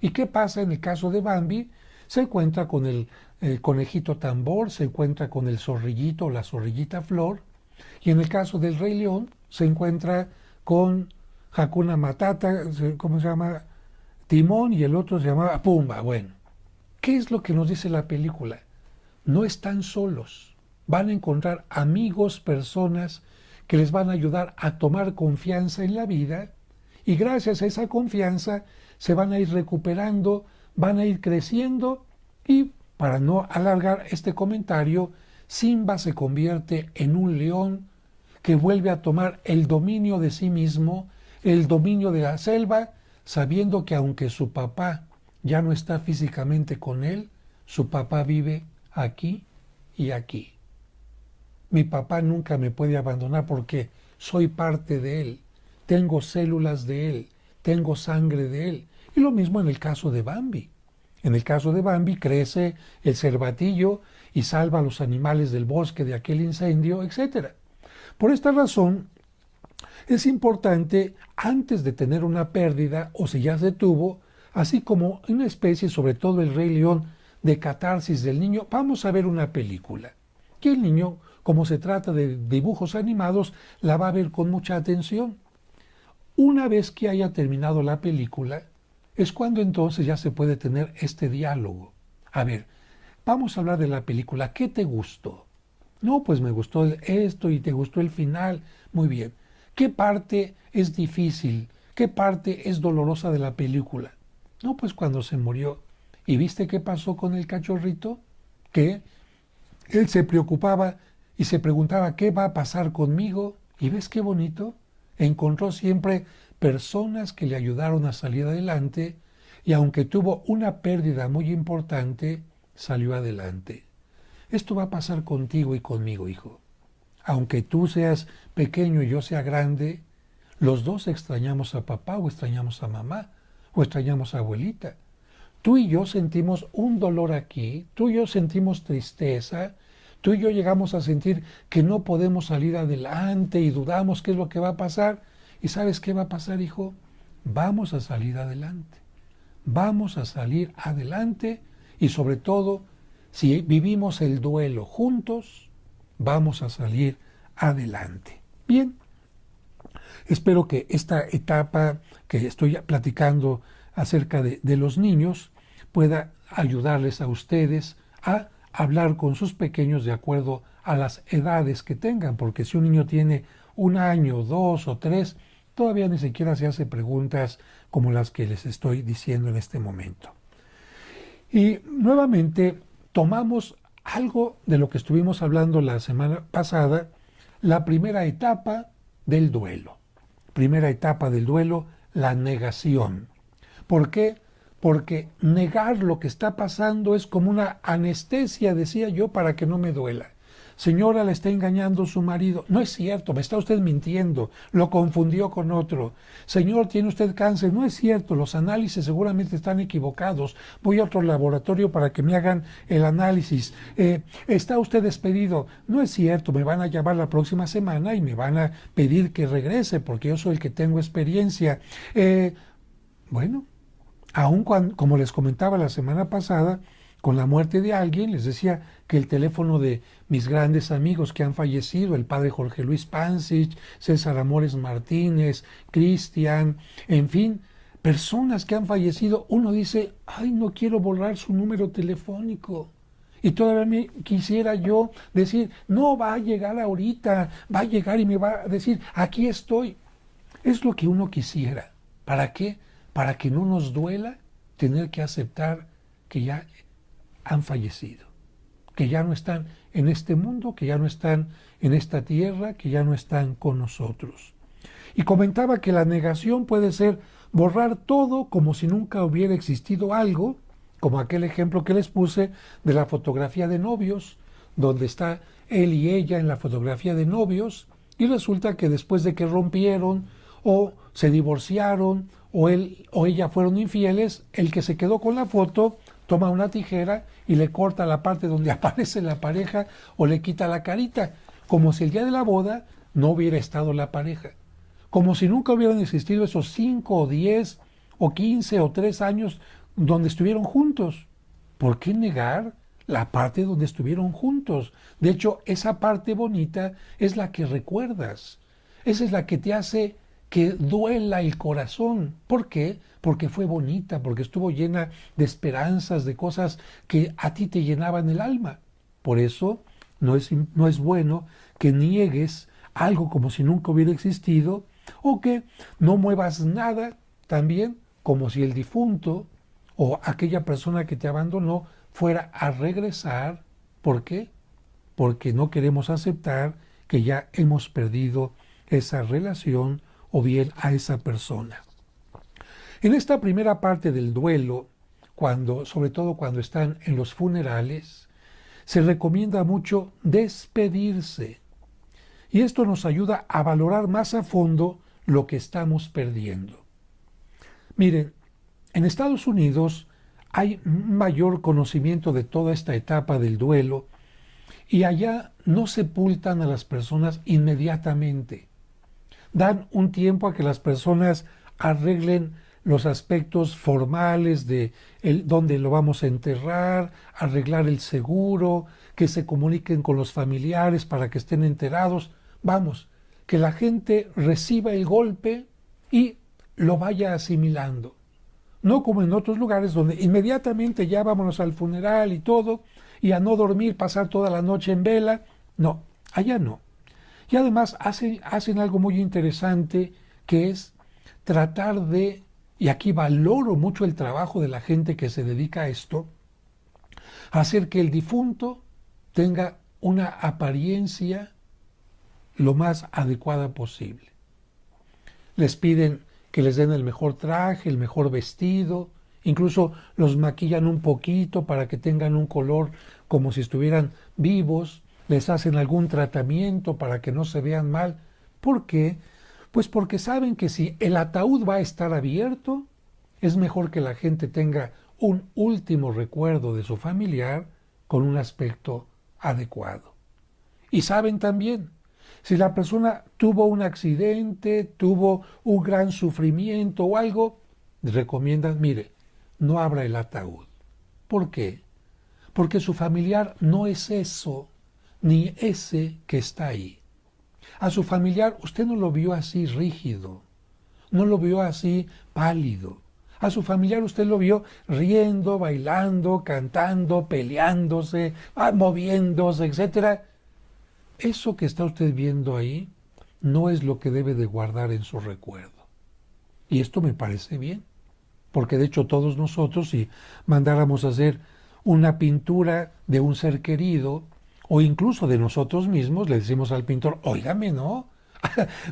¿Y qué pasa en el caso de Bambi? Se encuentra con el conejito tambor, se encuentra con el zorrillito o la zorrillita flor, y en el caso del Rey León se encuentra con Hakuna Matata, ¿cómo se llama? Timón, y el otro se llamaba Pumba. Bueno, ¿qué es lo que nos dice la película? No están solos, van a encontrar amigos, personas que les van a ayudar a tomar confianza en la vida, y gracias a esa confianza se van a ir recuperando, van a ir creciendo, y para no alargar este comentario, Simba se convierte en un león que vuelve a tomar el dominio de sí mismo, el dominio de la selva, sabiendo que aunque su papá ya no está físicamente con él, su papá vive aquí y aquí. Mi papá nunca me puede abandonar porque soy parte de él, tengo células de él, tengo sangre de él. Y lo mismo en el caso de Bambi. En el caso de Bambi crece el cervatillo y salva a los animales del bosque de aquel incendio, etc. Por esta razón, es importante, antes de tener una pérdida, o si ya se tuvo, así como una especie, sobre todo el Rey León, de catarsis del niño, vamos a ver una película. Que el niño, como se trata de dibujos animados, la va a ver con mucha atención. Una vez que haya terminado la película, es cuando entonces ya se puede tener este diálogo. A ver, vamos a hablar de la película. ¿Qué te gustó? No, pues me gustó esto y te gustó el final. Muy bien. ¿Qué parte es difícil? ¿Qué parte es dolorosa de la película? No, pues cuando se murió. ¿Y viste qué pasó con el cachorrito? Que él se preocupaba y se preguntaba qué va a pasar conmigo. ¿Y ves qué bonito? Encontró siempre personas que le ayudaron a salir adelante, y aunque tuvo una pérdida muy importante, salió adelante. Esto va a pasar contigo y conmigo, hijo. Aunque tú seas pequeño y yo sea grande, los dos extrañamos a papá o extrañamos a mamá o extrañamos a abuelita. Tú y yo sentimos un dolor aquí, tú y yo sentimos tristeza, tú y yo llegamos a sentir que no podemos salir adelante y dudamos qué es lo que va a pasar. ¿Y sabes qué va a pasar, hijo? Vamos a salir adelante. Vamos a salir adelante, y sobre todo, si vivimos el duelo juntos, vamos a salir adelante. Bien, espero que esta etapa que estoy platicando acerca de los niños pueda ayudarles a ustedes a hablar con sus pequeños de acuerdo a las edades que tengan, porque si un niño tiene 1 año, 2 o 3, todavía ni siquiera se hace preguntas como las que les estoy diciendo en este momento. Y nuevamente tomamos algo de lo que estuvimos hablando la semana pasada, la primera etapa del duelo. Primera etapa del duelo, la negación. ¿Por qué? Porque negar lo que está pasando es como una anestesia, decía yo, para que no me duela. Señora, le está engañando su marido. No es cierto, me está usted mintiendo, lo confundió con otro. Señor, tiene usted cáncer. No es cierto, los análisis seguramente están equivocados. Voy a otro laboratorio para que me hagan el análisis. Está usted despedido. No es cierto, me van a llamar la próxima semana y me van a pedir que regrese porque yo soy el que tengo experiencia. Bueno, aun cuando, como les comentaba la semana pasada, con la muerte de alguien, les decía que el teléfono de mis grandes amigos que han fallecido, el padre Jorge Luis Pansich, César Amores Martínez, Cristian, en fin, personas que han fallecido, uno dice, ay, no quiero borrar su número telefónico. Y todavía me quisiera yo decir, no va a llegar ahorita, va a llegar y me va a decir, aquí estoy. Es lo que uno quisiera. ¿Para qué? Para que no nos duela tener que aceptar que ya han fallecido. que ya no están en este mundo, que ya no están en esta tierra, que ya no están con nosotros. Y comentaba que la negación puede ser borrar todo como si nunca hubiera existido algo, como aquel ejemplo que les puse de la fotografía de novios, donde está él y ella en la fotografía de novios, y resulta que después de que rompieron o se divorciaron o él o ella fueron infieles, el que se quedó con la foto toma una tijera y le corta la parte donde aparece la pareja o le quita la carita, como si el día de la boda no hubiera estado la pareja, como si nunca hubieran existido esos 5 o 10 o 15 o 3 años donde estuvieron juntos. ¿Por qué negar la parte donde estuvieron juntos? De hecho, esa parte bonita es la que recuerdas. Esa es la que te hace que duela el corazón. ¿Por qué? Porque fue bonita, porque estuvo llena de esperanzas, de cosas que a ti te llenaban el alma. Por eso no es bueno que niegues algo como si nunca hubiera existido, o que no muevas nada también como si el difunto o aquella persona que te abandonó fuera a regresar. ¿Por qué? Porque no queremos aceptar que ya hemos perdido esa relación o bien a esa persona. En esta primera parte del duelo, sobre todo cuando están en los funerales, se recomienda mucho despedirse. Y esto nos ayuda a valorar más a fondo lo que estamos perdiendo. Miren, en Estados Unidos hay mayor conocimiento de toda esta etapa del duelo y allá no sepultan a las personas inmediatamente. Dan un tiempo a que las personas arreglen los aspectos formales de dónde lo vamos a enterrar, arreglar el seguro, que se comuniquen con los familiares para que estén enterados. Vamos, que la gente reciba el golpe y lo vaya asimilando. No como en otros lugares donde inmediatamente ya vámonos al funeral y todo, y a no dormir, pasar toda la noche en vela. No, allá no. Y además hacen algo muy interesante, que es tratar de, y aquí valoro mucho el trabajo de la gente que se dedica a esto, hacer que el difunto tenga una apariencia lo más adecuada posible. Les piden que les den el mejor traje, el mejor vestido, incluso los maquillan un poquito para que tengan un color como si estuvieran vivos, les hacen algún tratamiento para que no se vean mal. ¿Por qué? Pues porque saben que si el ataúd va a estar abierto, es mejor que la gente tenga un último recuerdo de su familiar con un aspecto adecuado. Y saben también, si la persona tuvo un accidente, tuvo un gran sufrimiento o algo, recomiendan, mire, no abra el ataúd. ¿Por qué? Porque su familiar no es eso, ni ese que está ahí. A su familiar usted no lo vio así rígido, no lo vio así pálido. A su familiar usted lo vio riendo, bailando, cantando, peleándose, moviéndose, etcétera. Eso que está usted viendo ahí no es lo que debe de guardar en su recuerdo. Y esto me parece bien, porque de hecho todos nosotros, si mandáramos a hacer una pintura de un ser querido, o incluso de nosotros mismos, le decimos al pintor, óigame, ¿no?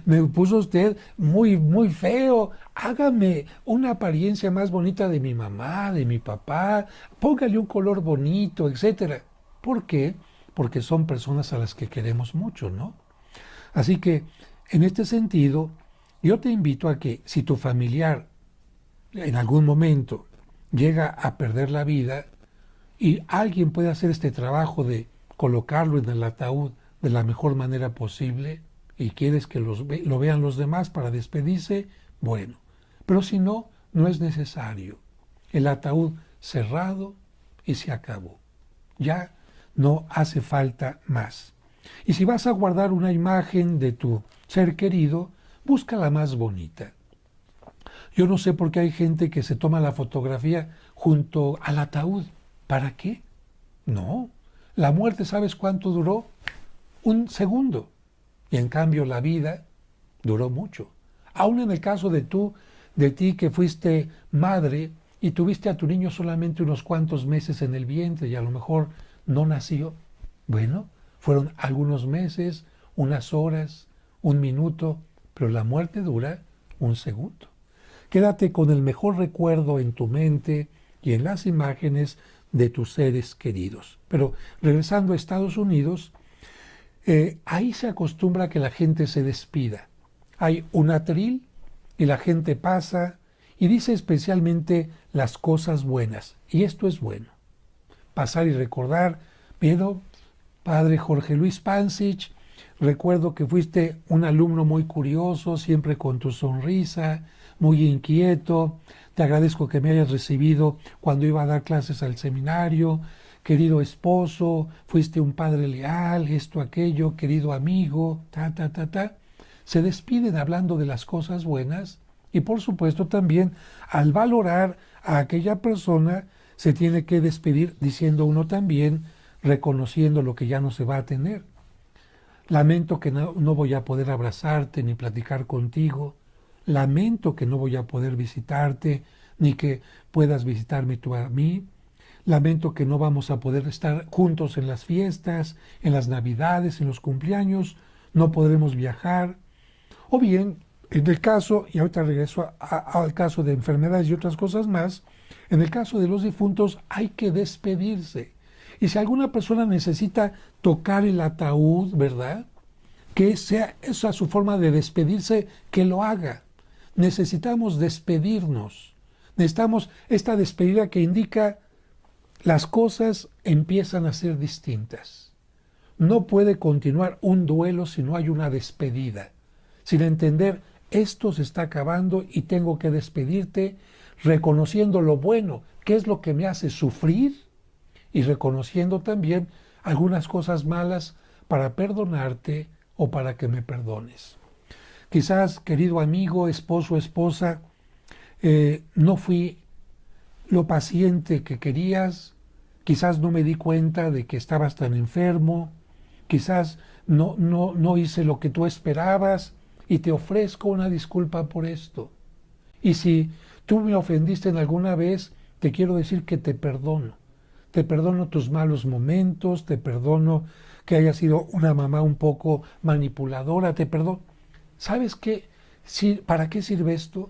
Me puso usted muy, muy feo, hágame una apariencia más bonita de mi mamá, de mi papá, póngale un color bonito, etcétera. ¿Por qué? Porque son personas a las que queremos mucho, ¿no? Así que, en este sentido, yo te invito a que si tu familiar en algún momento llega a perder la vida y alguien puede hacer este trabajo de colocarlo en el ataúd de la mejor manera posible y quieres que lo vean los demás para despedirse, bueno, pero si no, no es necesario. El ataúd cerrado y se acabó. Ya no hace falta más. Y si vas a guardar una imagen de tu ser querido, busca la más bonita. Yo no sé por qué hay gente que se toma la fotografía junto al ataúd. ¿Para qué? No. La muerte, ¿sabes cuánto duró? Un segundo. Y en cambio la vida duró mucho. Aún en el caso de ti que fuiste madre y tuviste a tu niño solamente unos cuantos meses en el vientre y a lo mejor no nació. Bueno, fueron algunos meses, unas horas, un minuto, pero la muerte dura un segundo. Quédate con el mejor recuerdo en tu mente y en las imágenes de tus seres queridos. Pero regresando a Estados Unidos, ahí se acostumbra a que la gente se despida. Hay un atril y la gente pasa y dice especialmente las cosas buenas. Y esto es bueno. Pasar y recordar, pero padre Jorge Luis Pansich, recuerdo que fuiste un alumno muy curioso, siempre con tu sonrisa, muy inquieto. Te agradezco que me hayas recibido cuando iba a dar clases al seminario. Querido esposo, fuiste un padre leal, esto, aquello, querido amigo, ta. Se despiden hablando de las cosas buenas y por supuesto también al valorar a aquella persona se tiene que despedir diciendo uno también, reconociendo lo que ya no se va a tener. Lamento que no voy a poder abrazarte ni platicar contigo. Lamento que no voy a poder visitarte ni que puedas visitarme tú a mí. Lamento que no vamos a poder estar juntos en las fiestas, en las navidades, en los cumpleaños. No podremos viajar. O bien, en el caso, y ahorita regreso al caso de enfermedades y otras cosas más, en el caso de los difuntos hay que despedirse. Y si alguna persona necesita tocar el ataúd, ¿verdad? Que sea esa su forma de despedirse, que lo haga. Necesitamos despedirnos. Necesitamos esta despedida que indica las cosas empiezan a ser distintas. No puede continuar un duelo si no hay una despedida. Sin entender, esto se está acabando y tengo que despedirte reconociendo lo bueno, qué es lo que me hace sufrir y reconociendo también algunas cosas malas para perdonarte o para que me perdones. Quizás, querido amigo, esposo, esposa, no fui lo paciente que querías, quizás no me di cuenta de que estabas tan enfermo, quizás no hice lo que tú esperabas y te ofrezco una disculpa por esto. Y si tú me ofendiste en alguna vez, te quiero decir que te perdono. Te perdono tus malos momentos, te perdono que hayas sido una mamá un poco manipuladora, te perdono. ¿Sabes qué? ¿Para qué sirve esto?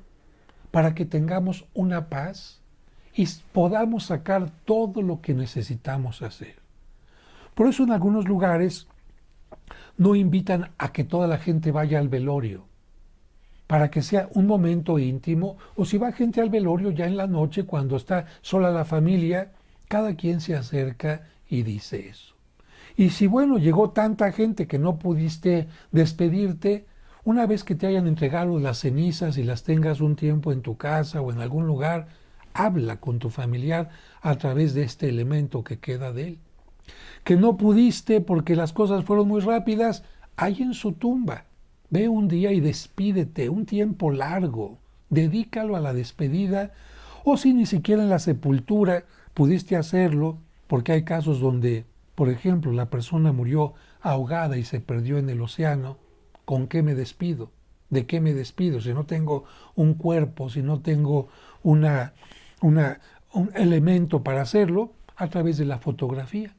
Para que tengamos una paz y podamos sacar todo lo que necesitamos hacer. Por eso en algunos lugares no invitan a que toda la gente vaya al velorio, para que sea un momento íntimo, o si va gente al velorio ya en la noche, cuando está sola la familia, cada quien se acerca y dice eso. Y si, bueno, llegó tanta gente que no pudiste despedirte, una vez que te hayan entregado las cenizas y las tengas un tiempo en tu casa o en algún lugar, habla con tu familiar a través de este elemento que queda de él. Que no pudiste porque las cosas fueron muy rápidas, ahí en su tumba. Ve un día y despídete, un tiempo largo, dedícalo a la despedida, o si ni siquiera en la sepultura pudiste hacerlo, porque hay casos donde, por ejemplo, la persona murió ahogada y se perdió en el océano, ¿con qué me despido? ¿De qué me despido? Si no tengo un cuerpo, si no tengo un elemento para hacerlo, a través de la fotografía.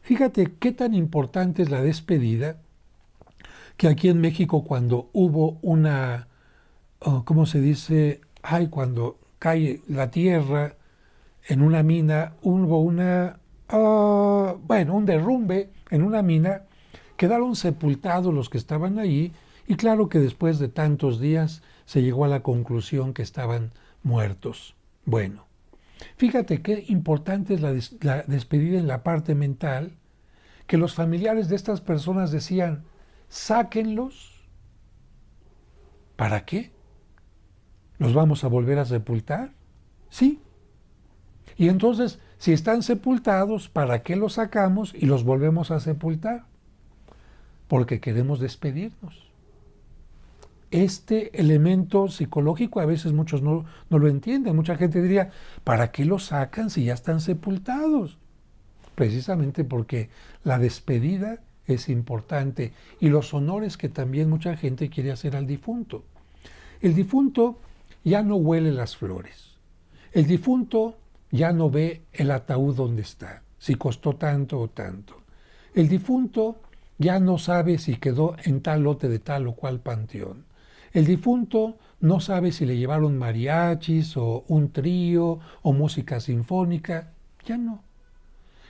Fíjate qué tan importante es la despedida, que aquí en México cuando hubo una, ¿cómo se dice? Cuando cae la tierra en una mina, hubo un derrumbe en una mina, quedaron sepultados los que estaban ahí y claro que después de tantos días se llegó a la conclusión que estaban muertos. Bueno, fíjate qué importante es la despedida en la parte mental, que los familiares de estas personas decían, sáquenlos. ¿Para qué? ¿Los vamos a volver a sepultar? Sí. Y entonces, si están sepultados, ¿para qué los sacamos y los volvemos a sepultar? Porque queremos despedirnos. Este elemento psicológico a veces muchos no lo entienden. Mucha gente diría, ¿para qué los sacan si ya están sepultados? Precisamente porque la despedida es importante y los honores que también mucha gente quiere hacer al difunto. El difunto ya no huele las flores. El difunto ya no ve el ataúd donde está. si costó tanto o tanto. El difunto ya no sabe si quedó en tal lote de tal o cual panteón. El difunto no sabe si le llevaron mariachis o un trío o música sinfónica. Ya no.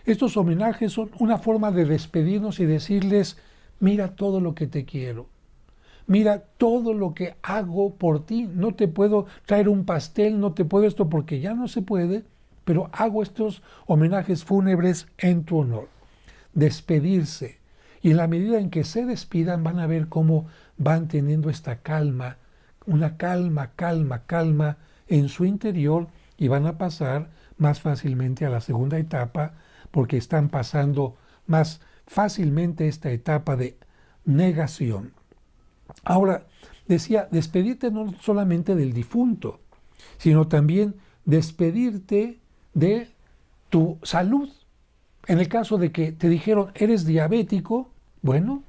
Estos homenajes son una forma de despedirnos y decirles, mira todo lo que te quiero. Mira todo lo que hago por ti. No te puedo traer un pastel, no te puedo esto porque ya no se puede, pero hago estos homenajes fúnebres en tu honor. Despedirse. Y en la medida en que se despidan van a ver cómo van teniendo esta calma, una calma en su interior y van a pasar más fácilmente a la segunda etapa porque están pasando más fácilmente esta etapa de negación. Ahora, decía, despedirte no solamente del difunto, sino también despedirte de tu salud. En el caso de que te dijeron, eres diabético, bueno,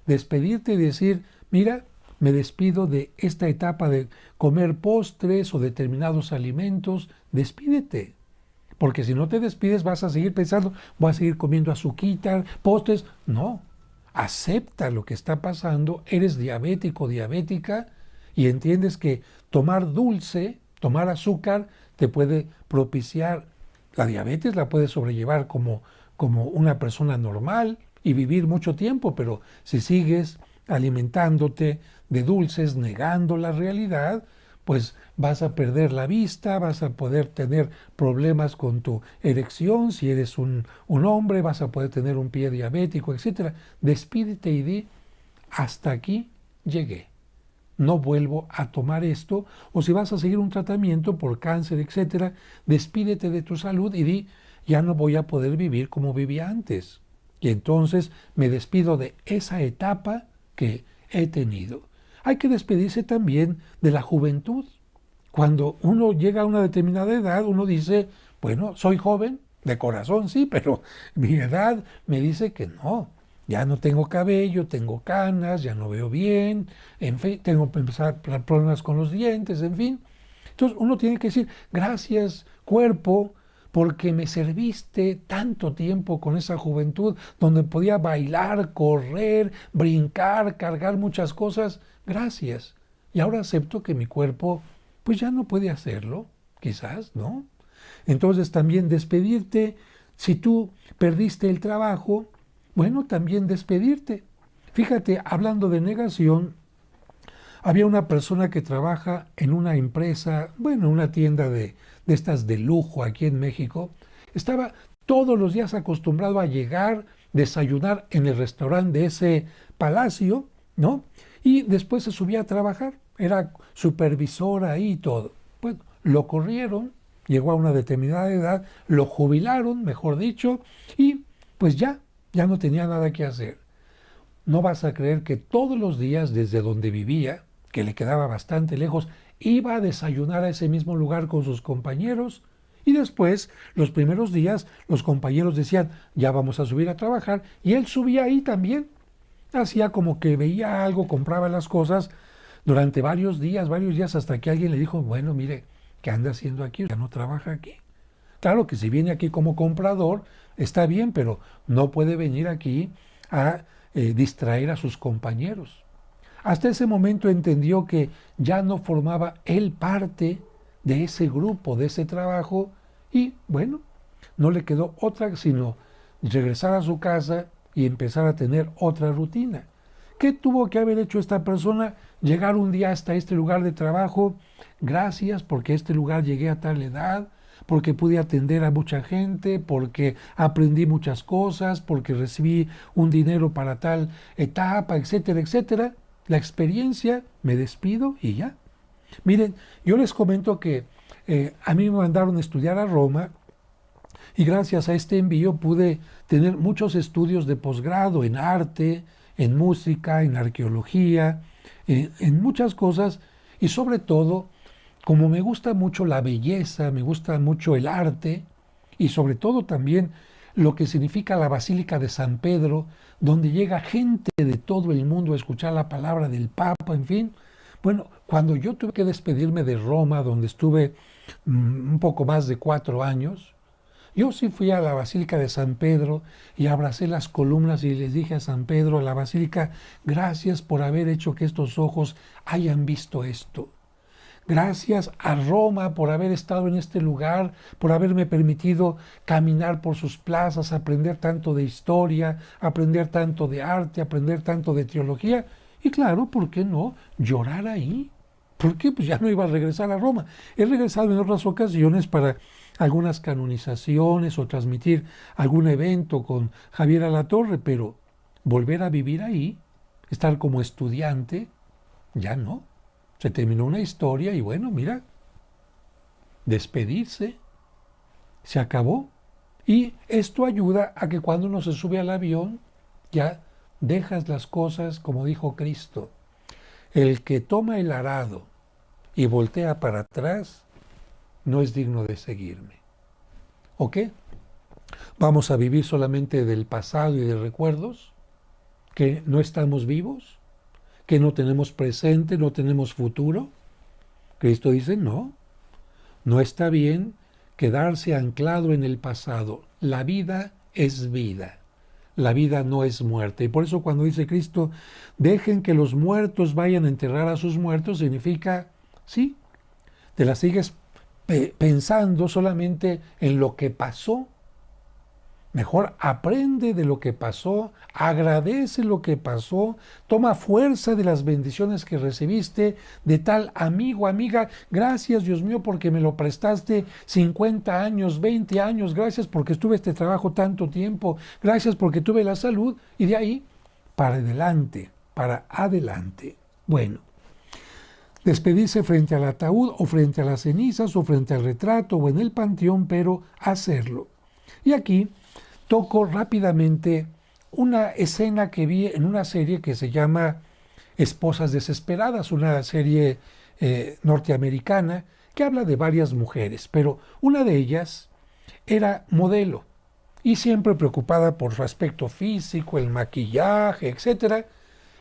despedirte y decir, mira, me despido de esta etapa de comer postres o determinados alimentos, despídete. Porque si no te despides vas a seguir pensando, voy a seguir comiendo azuquitas, postres. No, acepta lo que está pasando, eres diabético, diabética, y entiendes que tomar dulce, tomar azúcar, te puede propiciar la diabetes, la puedes sobrellevar como una persona normal y vivir mucho tiempo, pero si sigues alimentándote de dulces, negando la realidad, pues vas a perder la vista, vas a poder tener problemas con tu erección, si eres un hombre, vas a poder tener un pie diabético, etc. Despídete y di, hasta aquí llegué. No vuelvo a tomar esto, o si vas a seguir un tratamiento por cáncer, etc., despídete de tu salud y di, ya no voy a poder vivir como vivía antes. Y entonces me despido de esa etapa que he tenido. Hay que despedirse también de la juventud. Cuando uno llega a una determinada edad, uno dice, bueno, soy joven, de corazón sí, pero mi edad me dice que no. Ya no tengo cabello, tengo canas, ya no veo bien, en fin, tengo que empezar problemas con los dientes, en fin. Entonces uno tiene que decir, gracias cuerpo, porque me serviste tanto tiempo con esa juventud donde podía bailar, correr, brincar, cargar muchas cosas. Gracias. Y ahora acepto que mi cuerpo pues ya no puede hacerlo, quizás, ¿no? Entonces también despedirte, si tú perdiste el trabajo, bueno, también despedirte. Fíjate, hablando de negación, había una persona que trabaja en una empresa, bueno, una tienda de estas de lujo aquí en México. Estaba todos los días acostumbrado a llegar, desayunar en el restaurante de ese palacio, ¿no? Y después se subía a trabajar. Era supervisor ahí y todo. Pues lo corrieron, llegó a una determinada edad, lo jubilaron, mejor dicho, y pues ya no tenía nada que hacer. No vas a creer que todos los días desde donde vivía, que le quedaba bastante lejos, iba a desayunar a ese mismo lugar con sus compañeros y después, los primeros días, los compañeros decían, ya vamos a subir a trabajar, y él subía ahí también. Hacía como que veía algo, compraba las cosas durante varios días, hasta que alguien le dijo, bueno, mire, ¿qué anda haciendo aquí? Ya no trabaja aquí. Claro que si viene aquí como comprador, está bien, pero no puede venir aquí a distraer a sus compañeros. Hasta ese momento entendió que ya no formaba él parte de ese grupo, de ese trabajo, y bueno, no le quedó otra sino regresar a su casa y empezar a tener otra rutina. ¿Qué tuvo que haber hecho esta persona? Llegar un día hasta este lugar de trabajo, gracias porque a este lugar llegué a tal edad, porque pude atender a mucha gente, porque aprendí muchas cosas, porque recibí un dinero para tal etapa, etcétera, etcétera. La experiencia, me despido y ya. Miren, yo les comento que a mí me mandaron a estudiar a Roma y gracias a este envío pude tener muchos estudios de posgrado en arte, en música, en arqueología, en muchas cosas y sobre todo, como me gusta mucho la belleza, me gusta mucho el arte y sobre todo también lo que significa la Basílica de San Pedro, donde llega gente de todo el mundo a escuchar la palabra del Papa, en fin. Bueno, cuando yo tuve que despedirme de Roma, donde estuve un poco más de 4 años, Yo sí fui a la Basílica de San Pedro y abracé las columnas y les dije a San Pedro, a la Basílica, gracias por haber hecho que estos ojos hayan visto esto. Gracias a Roma por haber estado en este lugar, por haberme permitido caminar por sus plazas, aprender tanto de historia, aprender tanto de arte, aprender tanto de teología. Y claro, ¿por qué no llorar ahí? Porque pues ya no iba a regresar a Roma. He regresado en otras ocasiones para algunas canonizaciones o transmitir algún evento con Javier Alatorre, pero volver a vivir ahí, estar como estudiante, ya no. Se terminó una historia y bueno, mira, despedirse, se acabó. Y esto ayuda a que cuando uno se sube al avión, ya dejas las cosas como dijo Cristo. El que toma el arado y voltea para atrás, no es digno de seguirme. ¿O qué? ¿Vamos a vivir solamente del pasado y de recuerdos? ¿Que no estamos vivos? ¿Que no tenemos presente, no tenemos futuro? Cristo dice, no, no está bien quedarse anclado en el pasado. La vida es vida. La vida no es muerte. Y por eso cuando dice Cristo, dejen que los muertos vayan a enterrar a sus muertos, significa, sí, te la sigues pensando solamente en lo que pasó. Mejor aprende de lo que pasó, agradece lo que pasó, toma fuerza de las bendiciones que recibiste de tal amigo, amiga. Gracias, Dios mío, porque me lo prestaste 50 años, 20 años. Gracias porque estuve este trabajo tanto tiempo. Gracias porque tuve la salud. Y de ahí, para adelante, para adelante. Bueno, despedirse frente al ataúd o frente a las cenizas o frente al retrato o en el panteón, pero hacerlo. Y aquí toco rápidamente una escena que vi en una serie que se llama Esposas Desesperadas, una serie norteamericana que habla de varias mujeres, pero una de ellas era modelo y siempre preocupada por su aspecto físico, el maquillaje, etc.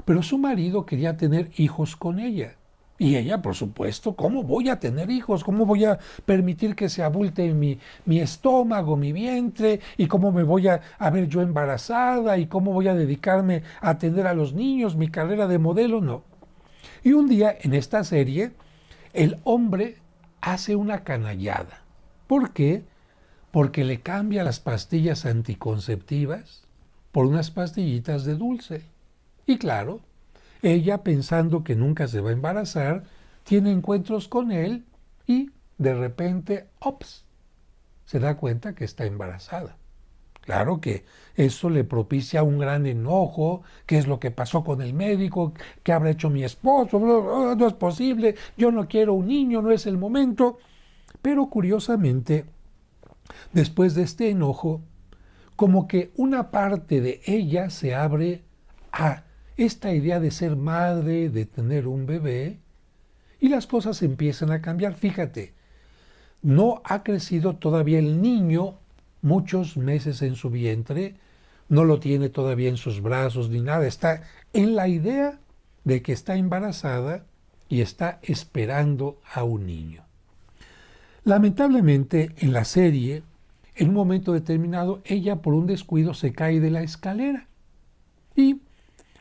Pero su marido quería tener hijos con ella. Y ella, por supuesto, ¿cómo voy a tener hijos? ¿Cómo voy a permitir que se abulte mi estómago, mi vientre? ¿Y cómo me voy a ver yo embarazada? ¿Y cómo voy a dedicarme a atender a los niños, mi carrera de modelo? No. Y un día en esta serie, el hombre hace una canallada. ¿Por qué? Porque le cambia las pastillas anticonceptivas por unas pastillitas de dulce. Y claro, ella, pensando que nunca se va a embarazar, tiene encuentros con él y de repente, ¡ops!, se da cuenta que está embarazada. Claro que eso le propicia un gran enojo. ¿Qué es lo que pasó con el médico? ¿Qué habrá hecho mi esposo? No es posible, yo no quiero un niño, no es el momento. Pero curiosamente, después de este enojo, como que una parte de ella se abre a esta idea de ser madre, de tener un bebé, y las cosas empiezan a cambiar. Fíjate, no ha crecido todavía el niño muchos meses en su vientre, no lo tiene todavía en sus brazos ni nada, está en la idea de que está embarazada y está esperando a un niño. Lamentablemente, en la serie, en un momento determinado, ella por un descuido se cae de la escalera y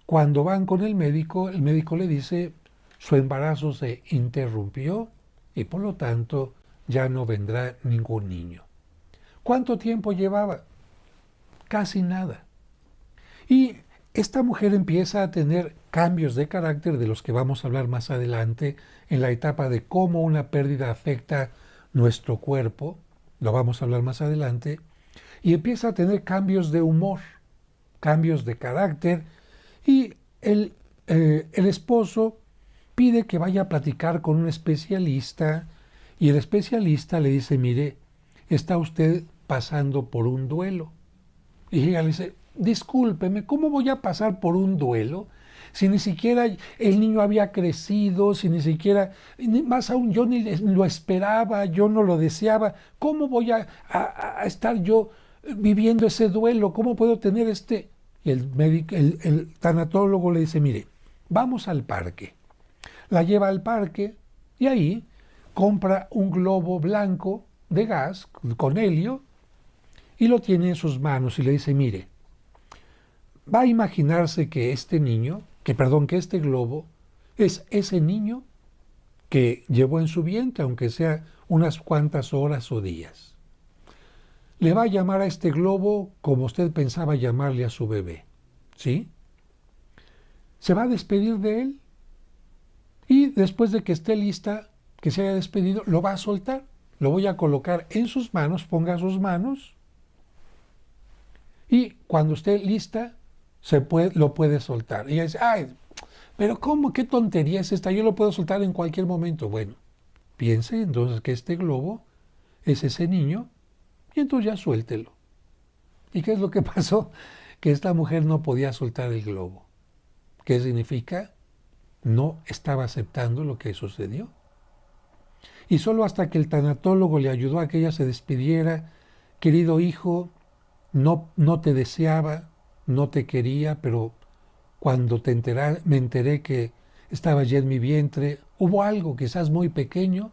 cuando van con el médico le dice su embarazo se interrumpió y por lo tanto ya no vendrá ningún niño. ¿Cuánto tiempo llevaba? Casi nada. Y esta mujer empieza a tener cambios de carácter de los que vamos a hablar más adelante en la etapa de cómo una pérdida afecta nuestro cuerpo, lo vamos a hablar más adelante, y empieza a tener cambios de humor, cambios de carácter. Y el esposo pide que vaya a platicar con un especialista y el especialista le dice, mire, está usted pasando por un duelo. Y ella le dice, discúlpeme, ¿cómo voy a pasar por un duelo? Si ni siquiera el niño había crecido, si ni siquiera, más aún yo ni lo esperaba, yo no lo deseaba, ¿cómo voy a estar yo viviendo ese duelo? ¿Cómo puedo tener este...? Y el tanatólogo le dice, mire, vamos al parque. La lleva al parque y ahí compra un globo blanco de gas con helio y lo tiene en sus manos y le dice, mire, va a imaginarse que este niño, que este globo es ese niño que llevó en su vientre, aunque sea unas cuantas horas o días. Le va a llamar a este globo como usted pensaba llamarle a su bebé, ¿sí? Se va a despedir de él y después de que esté lista, que se haya despedido, lo va a soltar. Lo voy a colocar en sus manos, ponga sus manos y cuando esté lista, lo puede soltar. Y ella dice, ay, pero ¿cómo? ¿Qué tontería es esta? Yo lo puedo soltar en cualquier momento. Bueno, piense entonces que este globo es ese niño y entonces ya suéltelo. ¿Y qué es lo que pasó? Que esta mujer no podía soltar el globo. ¿Qué significa? No estaba aceptando lo que sucedió. Y solo hasta que el tanatólogo le ayudó a que ella se despidiera, querido hijo, no te deseaba, no te quería, pero cuando me enteré que estaba ya en mi vientre, hubo algo quizás muy pequeño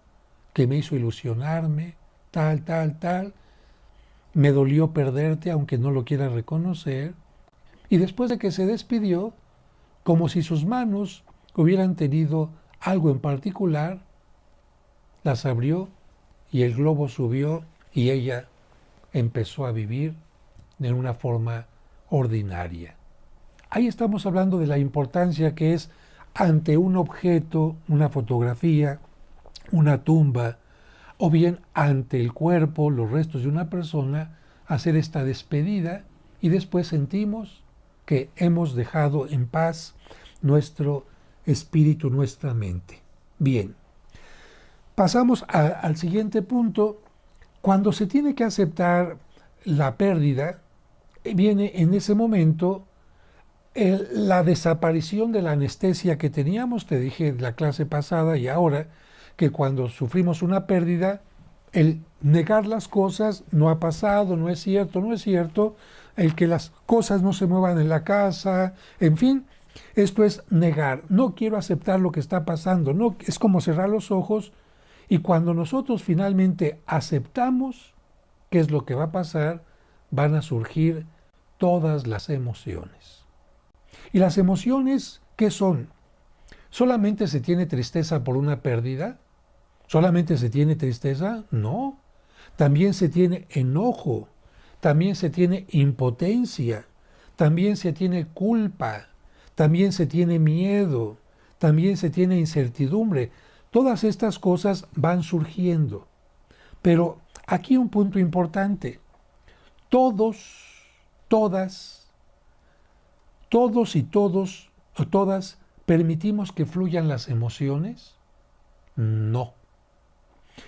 que me hizo ilusionarme, tal. Me dolió perderte, aunque no lo quiera reconocer. Y después de que se despidió, como si sus manos hubieran tenido algo en particular, las abrió y el globo subió y ella empezó a vivir de una forma ordinaria. Ahí estamos hablando de la importancia que es ante un objeto, una fotografía, una tumba, o bien ante el cuerpo, los restos de una persona, hacer esta despedida y después sentimos que hemos dejado en paz nuestro espíritu, nuestra mente. Bien, pasamos al siguiente punto. Cuando se tiene que aceptar la pérdida, viene en ese momento la desaparición de la anestesia que teníamos. Te dije en la clase pasada y ahora que cuando sufrimos una pérdida, el negar las cosas, no ha pasado, no es cierto, el que las cosas no se muevan en la casa, en fin, esto es negar. No quiero aceptar lo que está pasando, no, es como cerrar los ojos y cuando nosotros finalmente aceptamos qué es lo que va a pasar, van a surgir todas las emociones. ¿Y las emociones qué son? ¿Solamente se tiene tristeza por una pérdida? ¿Solamente se tiene tristeza? No. También se tiene enojo, también se tiene impotencia, también se tiene culpa, también se tiene miedo, también se tiene incertidumbre. Todas estas cosas van surgiendo. Pero aquí un punto importante. Todos y todos o todas permitimos que fluyan las emociones. No.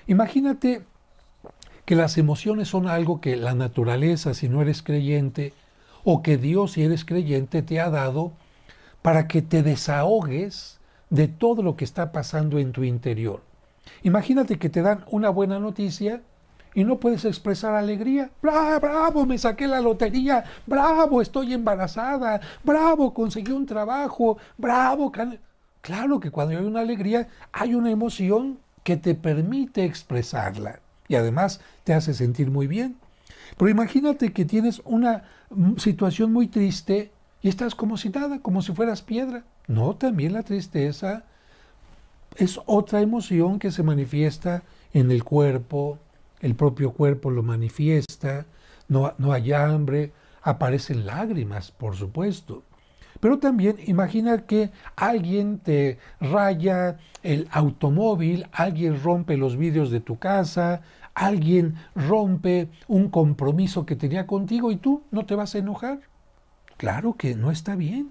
Imagínate que las emociones son algo que la naturaleza, si no eres creyente, o que Dios, si eres creyente, te ha dado para que te desahogues de todo lo que está pasando en tu interior. Imagínate que te dan una buena noticia y no puedes expresar alegría. ¡Bravo! Me saqué la lotería. ¡Bravo! Estoy embarazada. ¡Bravo! Conseguí un trabajo. ¡Bravo! Claro que cuando hay una alegría, hay una emoción que te permite expresarla y además te hace sentir muy bien. Pero imagínate que tienes una situación muy triste y estás como si nada, como si fueras piedra. No, también la tristeza es otra emoción que se manifiesta en el cuerpo, el propio cuerpo lo manifiesta, no hay hambre, aparecen lágrimas, por supuesto. Pero también imagina que alguien te raya el automóvil, alguien rompe los vidrios de tu casa, alguien rompe un compromiso que tenía contigo y tú no te vas a enojar. Claro que no está bien.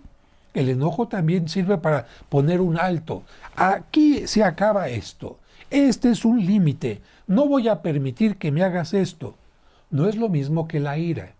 El enojo también sirve para poner un alto. Aquí se acaba esto. Este es un límite. No voy a permitir que me hagas esto. No es lo mismo que la ira.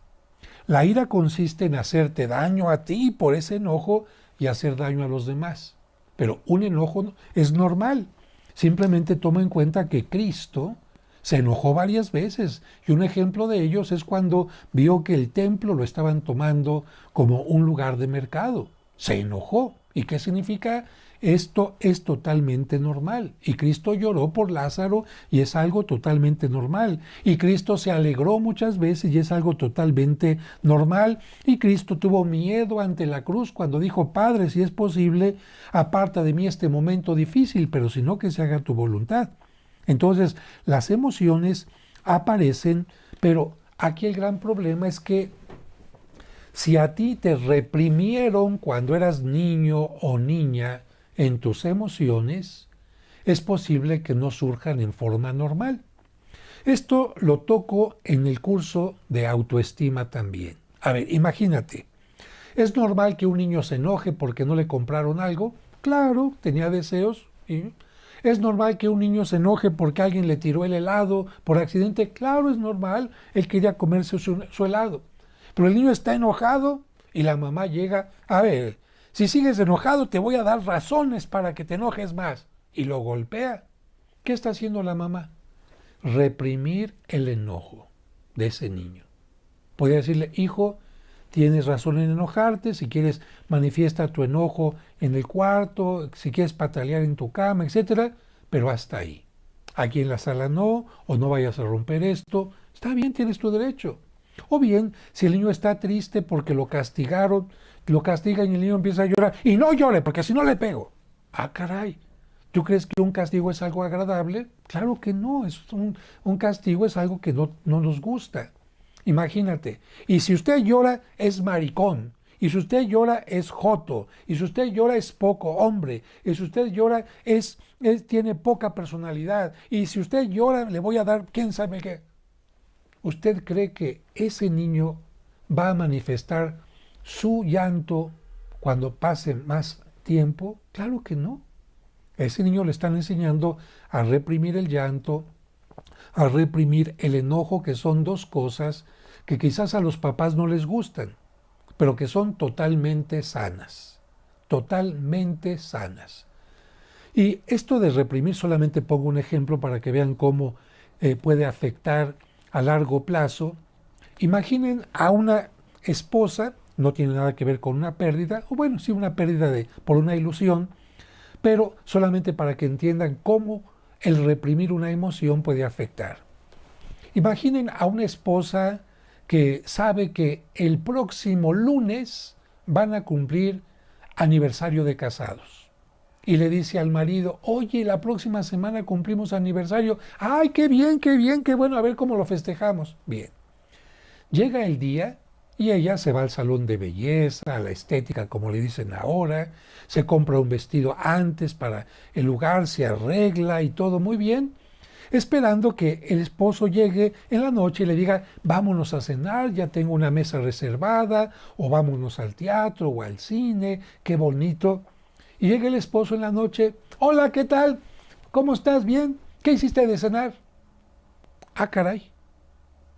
La ira consiste en hacerte daño a ti por ese enojo y hacer daño a los demás. Pero un enojo es normal. Simplemente toma en cuenta que Cristo se enojó varias veces y un ejemplo de ellos es cuando vio que el templo lo estaban tomando como un lugar de mercado. Se enojó ¿Y qué significa? Esto es totalmente normal. Y Cristo lloró por Lázaro y es algo totalmente normal. Y Cristo se alegró muchas veces y es algo totalmente normal. Y Cristo tuvo miedo ante la cruz cuando dijo, Padre, si es posible, aparta de mí este momento difícil, pero si no, que se haga tu voluntad. Entonces, las emociones aparecen, pero aquí el gran problema es que si a ti te reprimieron cuando eras niño o niña en tus emociones, es posible que no surjan en forma normal. Esto lo toco en el curso de autoestima también. A ver, imagínate, ¿es normal que un niño se enoje porque no le compraron algo? Claro, tenía deseos. ¿Sí? ¿Es normal que un niño se enoje porque alguien le tiró el helado por accidente? Claro, es normal, él quería comerse su helado. Pero el niño está enojado y la mamá llega, a ver, si sigues enojado te voy a dar razones para que te enojes más. Y lo golpea. ¿Qué está haciendo la mamá? Reprimir el enojo de ese niño. Podría decirle, hijo, tienes razón en enojarte, si quieres manifiesta tu enojo en el cuarto, si quieres patalear en tu cama, etcétera, pero hasta ahí. Aquí en la sala no, o no vayas a romper esto, está bien, tienes tu derecho. O bien, si el niño está triste porque lo castigaron, lo castigan y el niño empieza a llorar, y no llore, porque si no le pego. Ah, caray. ¿Tú crees que un castigo es algo agradable? Claro que no, un castigo es algo que no nos gusta. Imagínate, y si usted llora es maricón, y si usted llora es joto, y si usted llora es poco hombre, y si usted llora tiene poca personalidad, y si usted llora le voy a dar quién sabe qué. ¿Usted cree que ese niño va a manifestar su llanto cuando pase más tiempo? Claro que no. A ese niño le están enseñando a reprimir el llanto, a reprimir el enojo, que son dos cosas que quizás a los papás no les gustan, pero que son totalmente sanas, totalmente sanas. Y esto de reprimir, solamente pongo un ejemplo para que vean cómo puede afectar a largo plazo. Imaginen a una esposa, no tiene nada que ver con una pérdida, o bueno, sí una pérdida por una ilusión, pero solamente para que entiendan cómo el reprimir una emoción puede afectar. Imaginen a una esposa que sabe que el próximo lunes van a cumplir aniversario de casados. Y le dice al marido, oye, la próxima semana cumplimos aniversario. ¡Ay, qué bien, qué bueno! A ver cómo lo festejamos. Bien. Llega el día y ella se va al salón de belleza, a la estética, como le dicen ahora, se compra un vestido antes para el lugar, se arregla y todo muy bien, esperando que el esposo llegue en la noche y le diga, vámonos a cenar, ya tengo una mesa reservada, o vámonos al teatro o al cine, qué bonito. Y llega el esposo en la noche, hola, ¿qué tal? ¿Cómo estás? ¿Bien? ¿Qué hiciste de cenar? Ah, caray.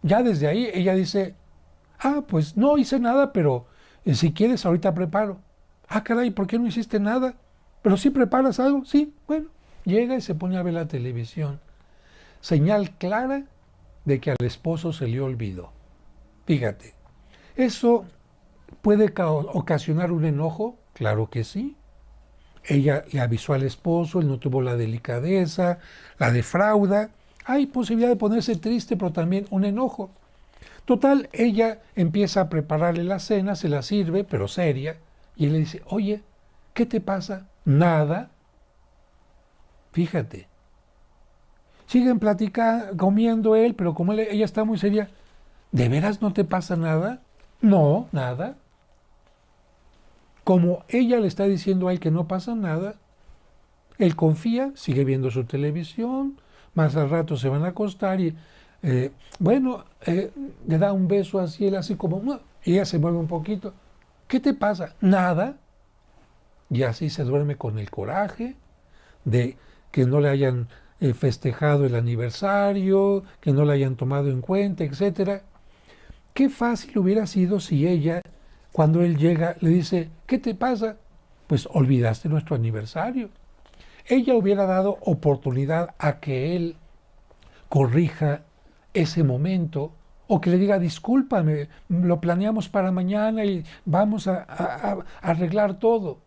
Ya desde ahí ella dice, ah, pues no hice nada, pero si quieres ahorita preparo. Ah, caray, ¿por qué no hiciste nada? Pero si preparas algo, sí, bueno. Llega y se pone a ver la televisión. Señal clara de que al esposo se le olvidó. Fíjate, ¿eso puede ocasionar un enojo? Claro que sí. Ella le avisó al esposo, él no tuvo la delicadeza, la defrauda. Hay posibilidad de ponerse triste, pero también un enojo. Total, ella empieza a prepararle la cena, se la sirve, pero seria, y él le dice, oye, ¿qué te pasa? Nada. Fíjate. Siguen platicando, comiendo él, pero como ella está muy seria, ¿de veras no te pasa nada? No, nada. Como ella le está diciendo a él que no pasa nada, él confía, sigue viendo su televisión, más al rato se van a acostar y, le da un beso así, él así como, "No", y ella se mueve un poquito. ¿Qué te pasa? Nada. Y así se duerme con el coraje de que no le hayan festejado el aniversario, que no le hayan tomado en cuenta, etcétera. Qué fácil hubiera sido si ella, cuando él llega, le dice, ¿qué te pasa? Pues olvidaste nuestro aniversario. Ella hubiera dado oportunidad a que él corrija ese momento o que le diga, discúlpame, lo planeamos para mañana y vamos a arreglar todo.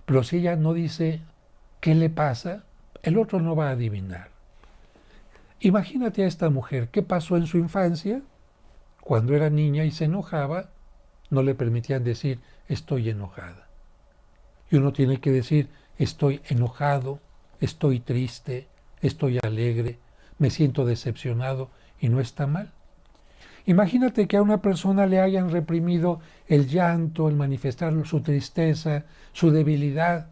Pero si ella no dice qué le pasa, el otro no va a adivinar. Imagínate a esta mujer, ¿qué pasó en su infancia? Cuando era niña y se enojaba, no le permitían decir estoy enojada. Y uno tiene que decir estoy enojado, estoy triste, estoy alegre, me siento decepcionado y no está mal. Imagínate que a una persona le hayan reprimido el llanto, el manifestar su tristeza, su debilidad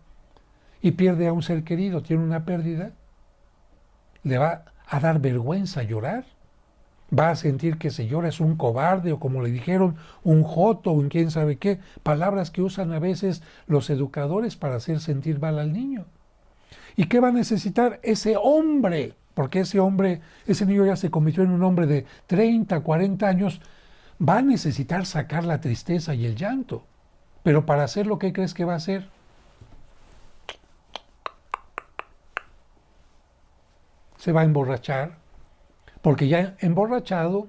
y pierde a un ser querido, tiene una pérdida. ¿Le va a dar vergüenza llorar? ¿Va a sentir que se llora es un cobarde o como le dijeron, un joto o un quién sabe qué? Palabras que usan a veces los educadores para hacer sentir mal al niño. ¿Y qué va a necesitar ese hombre? Porque ese hombre, ese niño ya se convirtió en un hombre de 30, 40 años, va a necesitar sacar la tristeza y el llanto. Pero para hacerlo, ¿qué crees que va a hacer? Se va a emborrachar, porque ya emborrachado,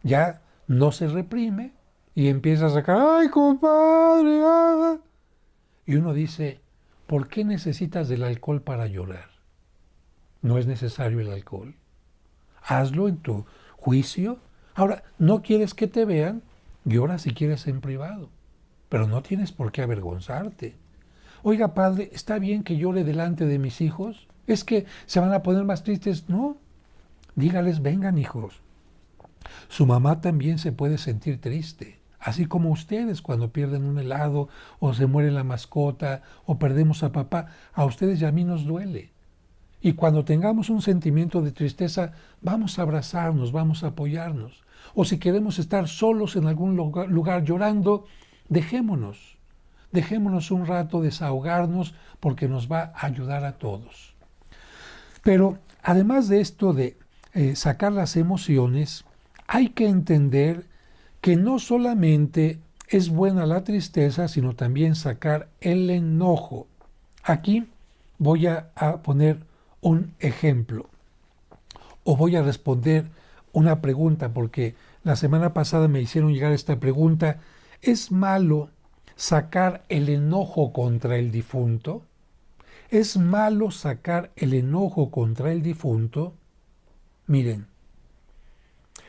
ya no se reprime y empieza a sacar, ¡ay, compadre! Ah". Y uno dice, ¿por qué necesitas del alcohol para llorar? No es necesario el alcohol. Hazlo en tu juicio. Ahora, no quieres que te vean, llora si quieres en privado, pero no tienes por qué avergonzarte. Oiga, padre, ¿está bien que llore delante de mis hijos? ¿Es que se van a poner más tristes? No. Dígales, vengan hijos. Su mamá también se puede sentir triste, así como ustedes cuando pierden un helado o se muere la mascota o perdemos a papá. A ustedes y a mí nos duele. Y cuando tengamos un sentimiento de tristeza, vamos a abrazarnos, vamos a apoyarnos. O si queremos estar solos en algún lugar llorando, dejémonos. Dejémonos un rato desahogarnos porque nos va a ayudar a todos. Pero además de esto de sacar las emociones, hay que entender que no solamente es buena la tristeza, sino también sacar el enojo. Aquí voy a poner un ejemplo o voy a responder una pregunta, porque la semana pasada me hicieron llegar esta pregunta. ¿Es malo sacar el enojo contra el difunto? ¿Es malo sacar el enojo contra el difunto? Miren,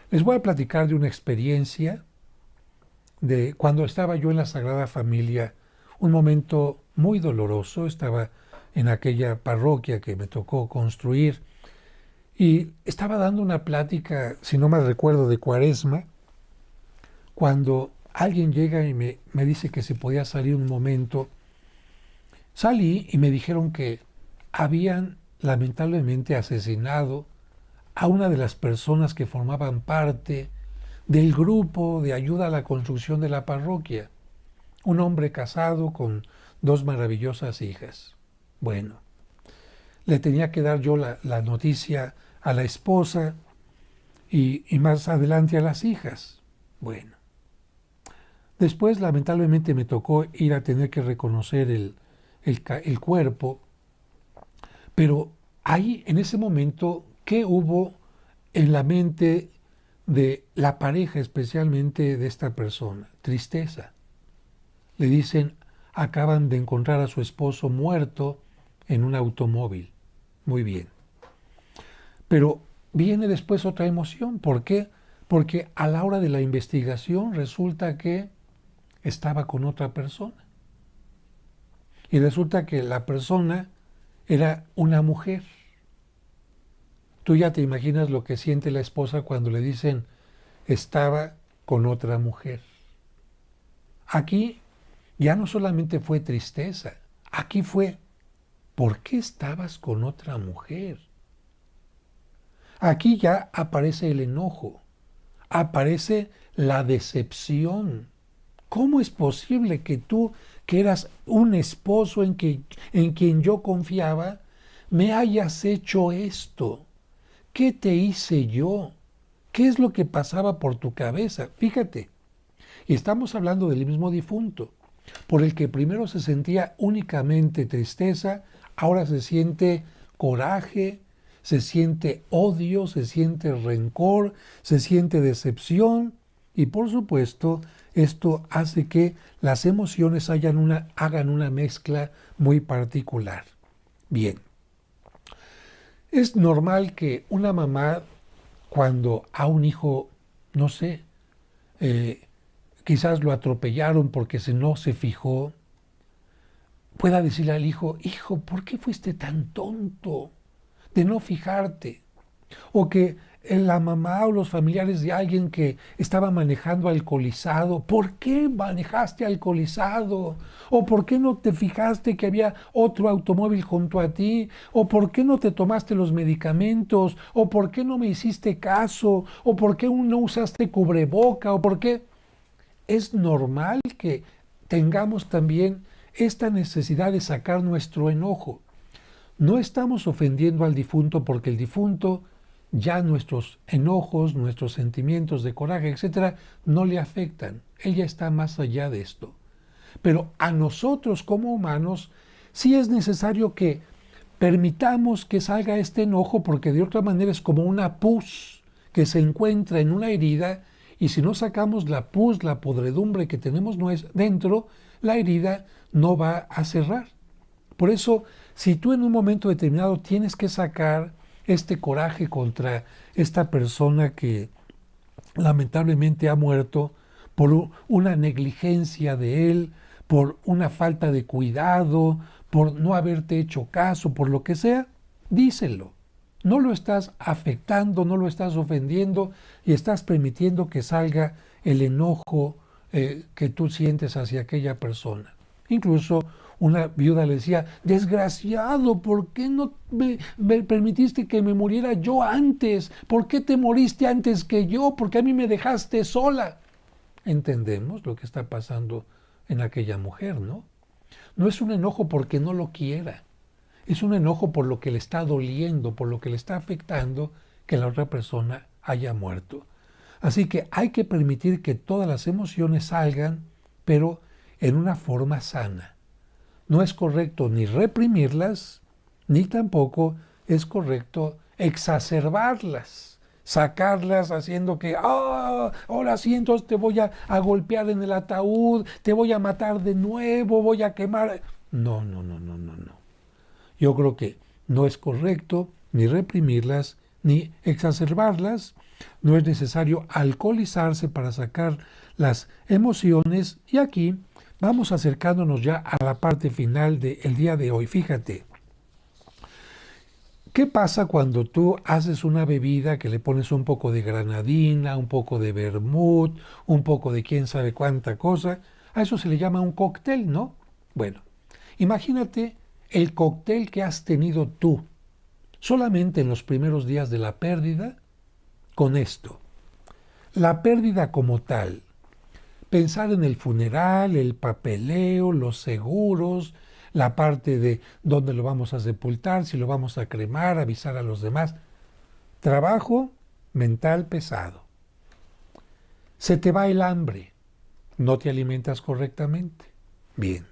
les voy a platicar de una experiencia de cuando estaba yo en la Sagrada Familia, un momento muy doloroso. Estaba en aquella parroquia que me tocó construir y estaba dando una plática, si no me recuerdo, de Cuaresma, cuando alguien llega y me dice que se podía salir un momento. Salí y me dijeron que habían lamentablemente asesinado a una de las personas que formaban parte del grupo de ayuda a la construcción de la parroquia, un hombre casado con 2 maravillosas hijas. Bueno, le tenía que dar yo la noticia a la esposa y más adelante a las hijas. Bueno, después lamentablemente me tocó ir a tener que reconocer el cuerpo, pero ahí en ese momento, ¿qué hubo en la mente de la pareja, especialmente de esta persona? Tristeza. Le dicen, acaban de encontrar a su esposo muerto en un automóvil. Muy bien. Pero viene después otra emoción. ¿Por qué? Porque a la hora de la investigación resulta que estaba con otra persona. Y resulta que la persona era una mujer. Tú ya te imaginas lo que siente la esposa cuando le dicen estaba con otra mujer. Aquí ya no solamente fue tristeza, aquí fue ¿por qué estabas con otra mujer? Aquí ya aparece el enojo, aparece la decepción. ¿Cómo es posible que tú, que eras un esposo en quien yo confiaba, me hayas hecho esto? ¿Qué te hice yo? ¿Qué es lo que pasaba por tu cabeza? Fíjate, y estamos hablando del mismo difunto, por el que primero se sentía únicamente tristeza, ahora se siente coraje, se siente odio, se siente rencor, se siente decepción y por supuesto Esto hace que las emociones hagan una mezcla muy particular. Bien, es normal que una mamá, cuando a un hijo, no sé, eh, quizás lo atropellaron porque no se fijó, pueda decirle al hijo, hijo, ¿por qué fuiste tan tonto de no fijarte? O que la mamá o los familiares de alguien que estaba manejando alcoholizado, ¿por qué manejaste alcoholizado? ¿O por qué no te fijaste que había otro automóvil junto a ti? ¿O por qué no te tomaste los medicamentos? ¿O por qué no me hiciste caso? ¿O por qué no usaste cubreboca? ¿O por qué? Es normal que tengamos también esta necesidad de sacar nuestro enojo. No estamos ofendiendo al difunto porque el difunto ya nuestros enojos, nuestros sentimientos de coraje, etcétera, no le afectan. Él ya está más allá de esto. Pero a nosotros como humanos sí es necesario que permitamos que salga este enojo porque de otra manera es como una pus que se encuentra en una herida y si no sacamos la pus, la podredumbre que tenemos dentro, la herida no va a cerrar. Por eso, si tú en un momento determinado tienes que sacar este coraje contra esta persona que lamentablemente ha muerto por una negligencia de él, por una falta de cuidado, por no haberte hecho caso, por lo que sea, díselo. No lo estás afectando, no lo estás ofendiendo y estás permitiendo que salga el enojo que tú sientes hacia aquella persona. Incluso una viuda le decía, desgraciado, ¿por qué no me permitiste que me muriera yo antes? ¿Por qué te moriste antes que yo? ¿Por qué a mí me dejaste sola? Entendemos lo que está pasando en aquella mujer, ¿no? No es un enojo porque no lo quiera, es un enojo por lo que le está doliendo, por lo que le está afectando que la otra persona haya muerto. Así que hay que permitir que todas las emociones salgan, pero en una forma sana. No es correcto ni reprimirlas, ni tampoco es correcto exacerbarlas, sacarlas haciendo que, ahora sí, entonces te voy a golpear en el ataúd, te voy a matar de nuevo, voy a quemar. No, no, no, no, no, no. Yo creo que no es correcto ni reprimirlas, ni exacerbarlas. No es necesario alcoholizarse para sacar las emociones. Y aquí vamos acercándonos ya a la parte final del día de hoy. Fíjate, ¿qué pasa cuando tú haces una bebida que le pones un poco de granadina, un poco de vermut, un poco de quién sabe cuánta cosa? A eso se le llama un cóctel, ¿no? Bueno, imagínate el cóctel que has tenido tú solamente en los primeros días de la pérdida con esto. La pérdida como tal, pensar en el funeral, el papeleo, los seguros, la parte de dónde lo vamos a sepultar, si lo vamos a cremar, avisar a los demás. Trabajo mental pesado. Se te va el hambre, no te alimentas correctamente. Bien,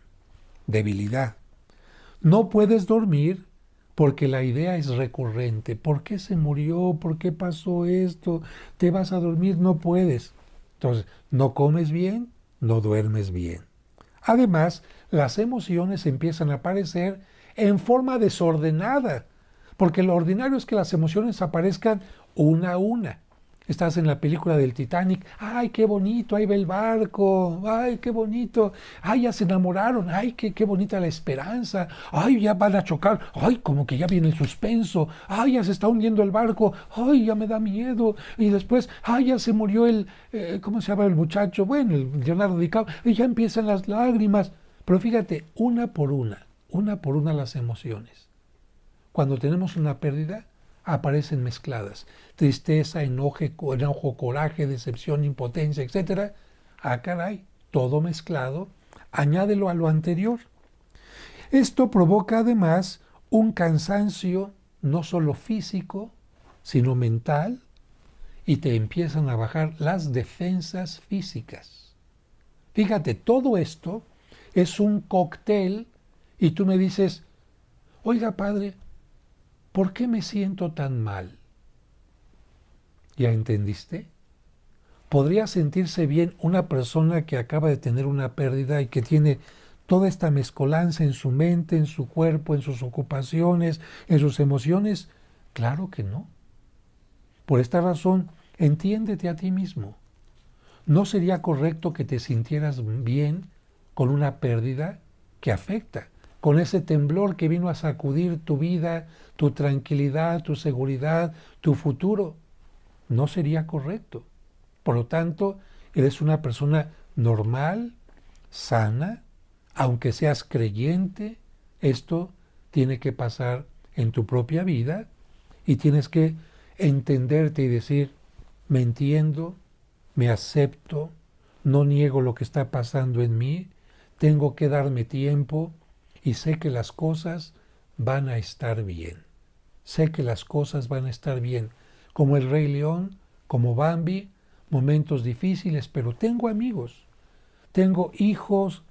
debilidad. No puedes dormir porque la idea es recurrente. ¿Por qué se murió? ¿Por qué pasó esto? ¿Te vas a dormir? No puedes. Entonces, no comes bien, no duermes bien. Además, las emociones empiezan a aparecer en forma desordenada, porque lo ordinario es que las emociones aparezcan una a una. Estás en la película del Titanic, ¡ay, qué bonito! Ahí va el barco, ¡ay, qué bonito! ¡Ay, ya se enamoraron! ¡Ay, qué bonita la esperanza! ¡Ay, ya van a chocar! ¡Ay, como que ya viene el suspenso! ¡Ay, ya se está hundiendo el barco! ¡Ay, ya me da miedo! Y después, ¡ay, ya se murió ¿cómo se llama el muchacho? Bueno, el Leonardo DiCaprio, y ya empiezan las lágrimas. Pero fíjate, una por una las emociones. Cuando tenemos una pérdida, aparecen mezcladas. Tristeza, enojo, coraje, decepción, impotencia, etc. Ah, caray, todo mezclado. Añádelo a lo anterior. Esto provoca además un cansancio no solo físico, sino mental, y te empiezan a bajar las defensas físicas. Fíjate, todo esto es un cóctel y tú me dices, oiga padre, ¿por qué me siento tan mal? ¿Ya entendiste? ¿podría sentirse bien una persona que acaba de tener una pérdida y que tiene toda esta mezcolanza en su mente, en su cuerpo, en sus ocupaciones, en sus emociones? Claro que no. Por esta razón, entiéndete a ti mismo. ¿No sería correcto que te sintieras bien con una pérdida que afecta, con ese temblor que vino a sacudir tu vida, tu tranquilidad, tu seguridad, tu futuro? No sería correcto. Por lo tanto, eres una persona normal, sana, aunque seas creyente. Esto tiene que pasar en tu propia vida y tienes que entenderte y decir, me entiendo, me acepto, no niego lo que está pasando en mí, tengo que darme tiempo y sé que las cosas van a estar bien. Sé que las cosas van a estar bien, como el Rey León, como Bambi, momentos difíciles, pero tengo amigos, tengo hijos,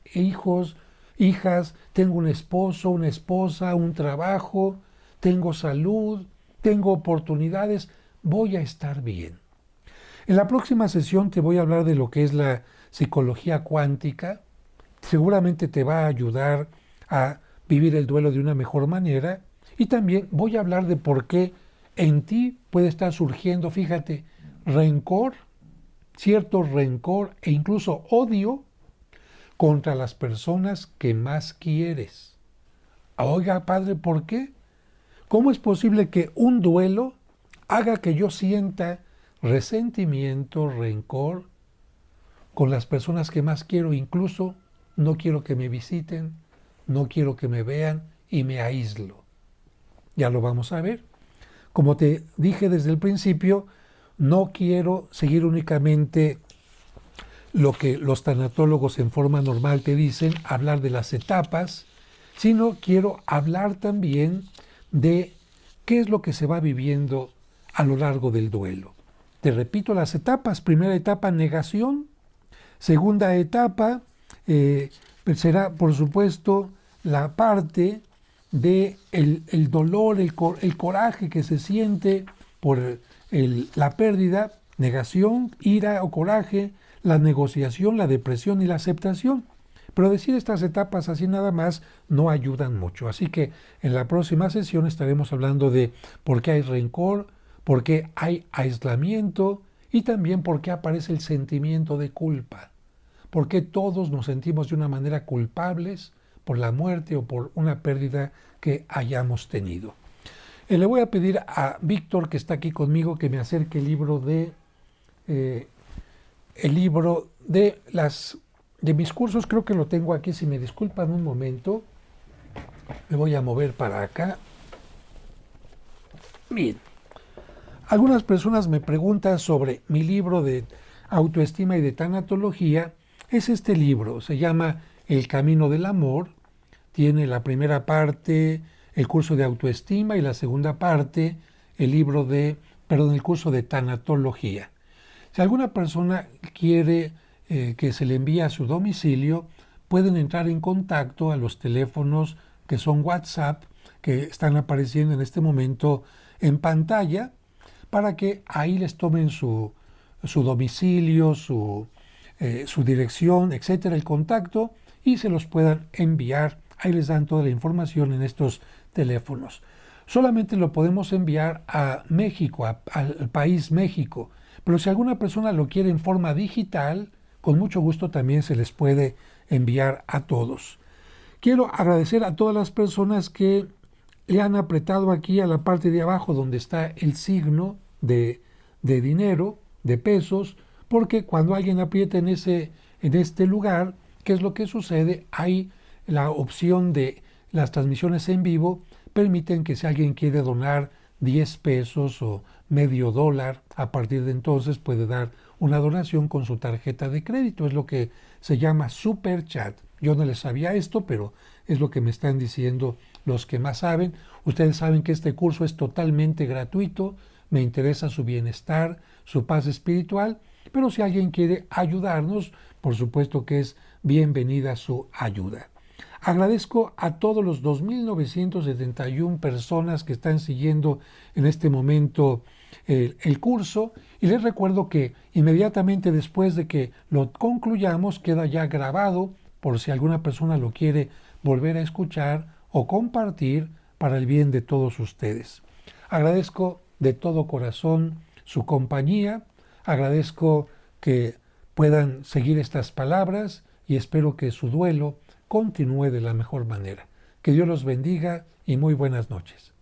hijas, tengo un esposo, una esposa, un trabajo, tengo salud, tengo oportunidades, voy a estar bien. En la próxima sesión te voy a hablar de lo que es la psicología cuántica. Seguramente te va a ayudar a vivir el duelo de una mejor manera. Y también voy a hablar de por qué en ti puede estar surgiendo, fíjate, rencor, cierto rencor e incluso odio contra las personas que más quieres. Oiga, padre, ¿por qué? ¿Cómo es posible que un duelo haga que yo sienta resentimiento, rencor con las personas que más quiero? Incluso no quiero que me visiten, no quiero que me vean y me aíslo. Ya lo vamos a ver. Como te dije desde el principio, no quiero seguir únicamente lo que los tanatólogos en forma normal te dicen, hablar de las etapas, sino quiero hablar también de qué es lo que se va viviendo a lo largo del duelo. Te repito las etapas. Primera etapa, negación. Segunda etapa será, por supuesto, la parte de el dolor, el coraje que se siente por la pérdida, negación, ira o coraje, la negociación, la depresión y la aceptación. Pero decir estas etapas así nada más no ayudan mucho. Así que en la próxima sesión estaremos hablando de por qué hay rencor, por qué hay aislamiento y también por qué aparece el sentimiento de culpa. Por qué todos nos sentimos de una manera culpables por la muerte o por una pérdida que hayamos tenido. Le voy a pedir a Víctor, que está aquí conmigo, que me acerque el libro de mis cursos. Creo que lo tengo aquí. Si me disculpan un momento, me voy a mover para acá. Bien. Algunas personas me preguntan sobre mi libro de autoestima y de tanatología. Es este libro, se llama El Camino del Amor. Tiene la primera parte, el curso de autoestima, y la segunda parte, el curso de tanatología. Si alguna persona quiere que se le envíe a su domicilio, pueden entrar en contacto a los teléfonos que son WhatsApp, que están apareciendo en este momento en pantalla, para que ahí les tomen su domicilio, su dirección, etcétera, el contacto, y se los puedan enviar. Ahí les dan toda la información en estos teléfonos. Solamente lo podemos enviar a México, al país México. Pero si alguna persona lo quiere en forma digital, con mucho gusto también se les puede enviar a todos. Quiero agradecer a todas las personas que le han apretado aquí a la parte de abajo donde está el signo de dinero, de pesos, porque cuando alguien aprieta en este lugar, ¿qué es lo que sucede? Hay la opción de las transmisiones en vivo, permiten que si alguien quiere donar 10 pesos o medio dólar, a partir de entonces puede dar una donación con su tarjeta de crédito. Es lo que se llama Super Chat. Yo no les sabía esto, pero es lo que me están diciendo los que más saben. Ustedes saben que este curso es totalmente gratuito. Me interesa su bienestar, su paz espiritual, pero si alguien quiere ayudarnos, por supuesto que es bienvenida su ayuda. Agradezco a todos los 2.971 personas que están siguiendo en este momento el curso y les recuerdo que inmediatamente después de que lo concluyamos queda ya grabado por si alguna persona lo quiere volver a escuchar o compartir para el bien de todos ustedes. Agradezco de todo corazón su compañía, agradezco que puedan seguir estas palabras y espero que su duelo continúe de la mejor manera. Que Dios los bendiga y muy buenas noches.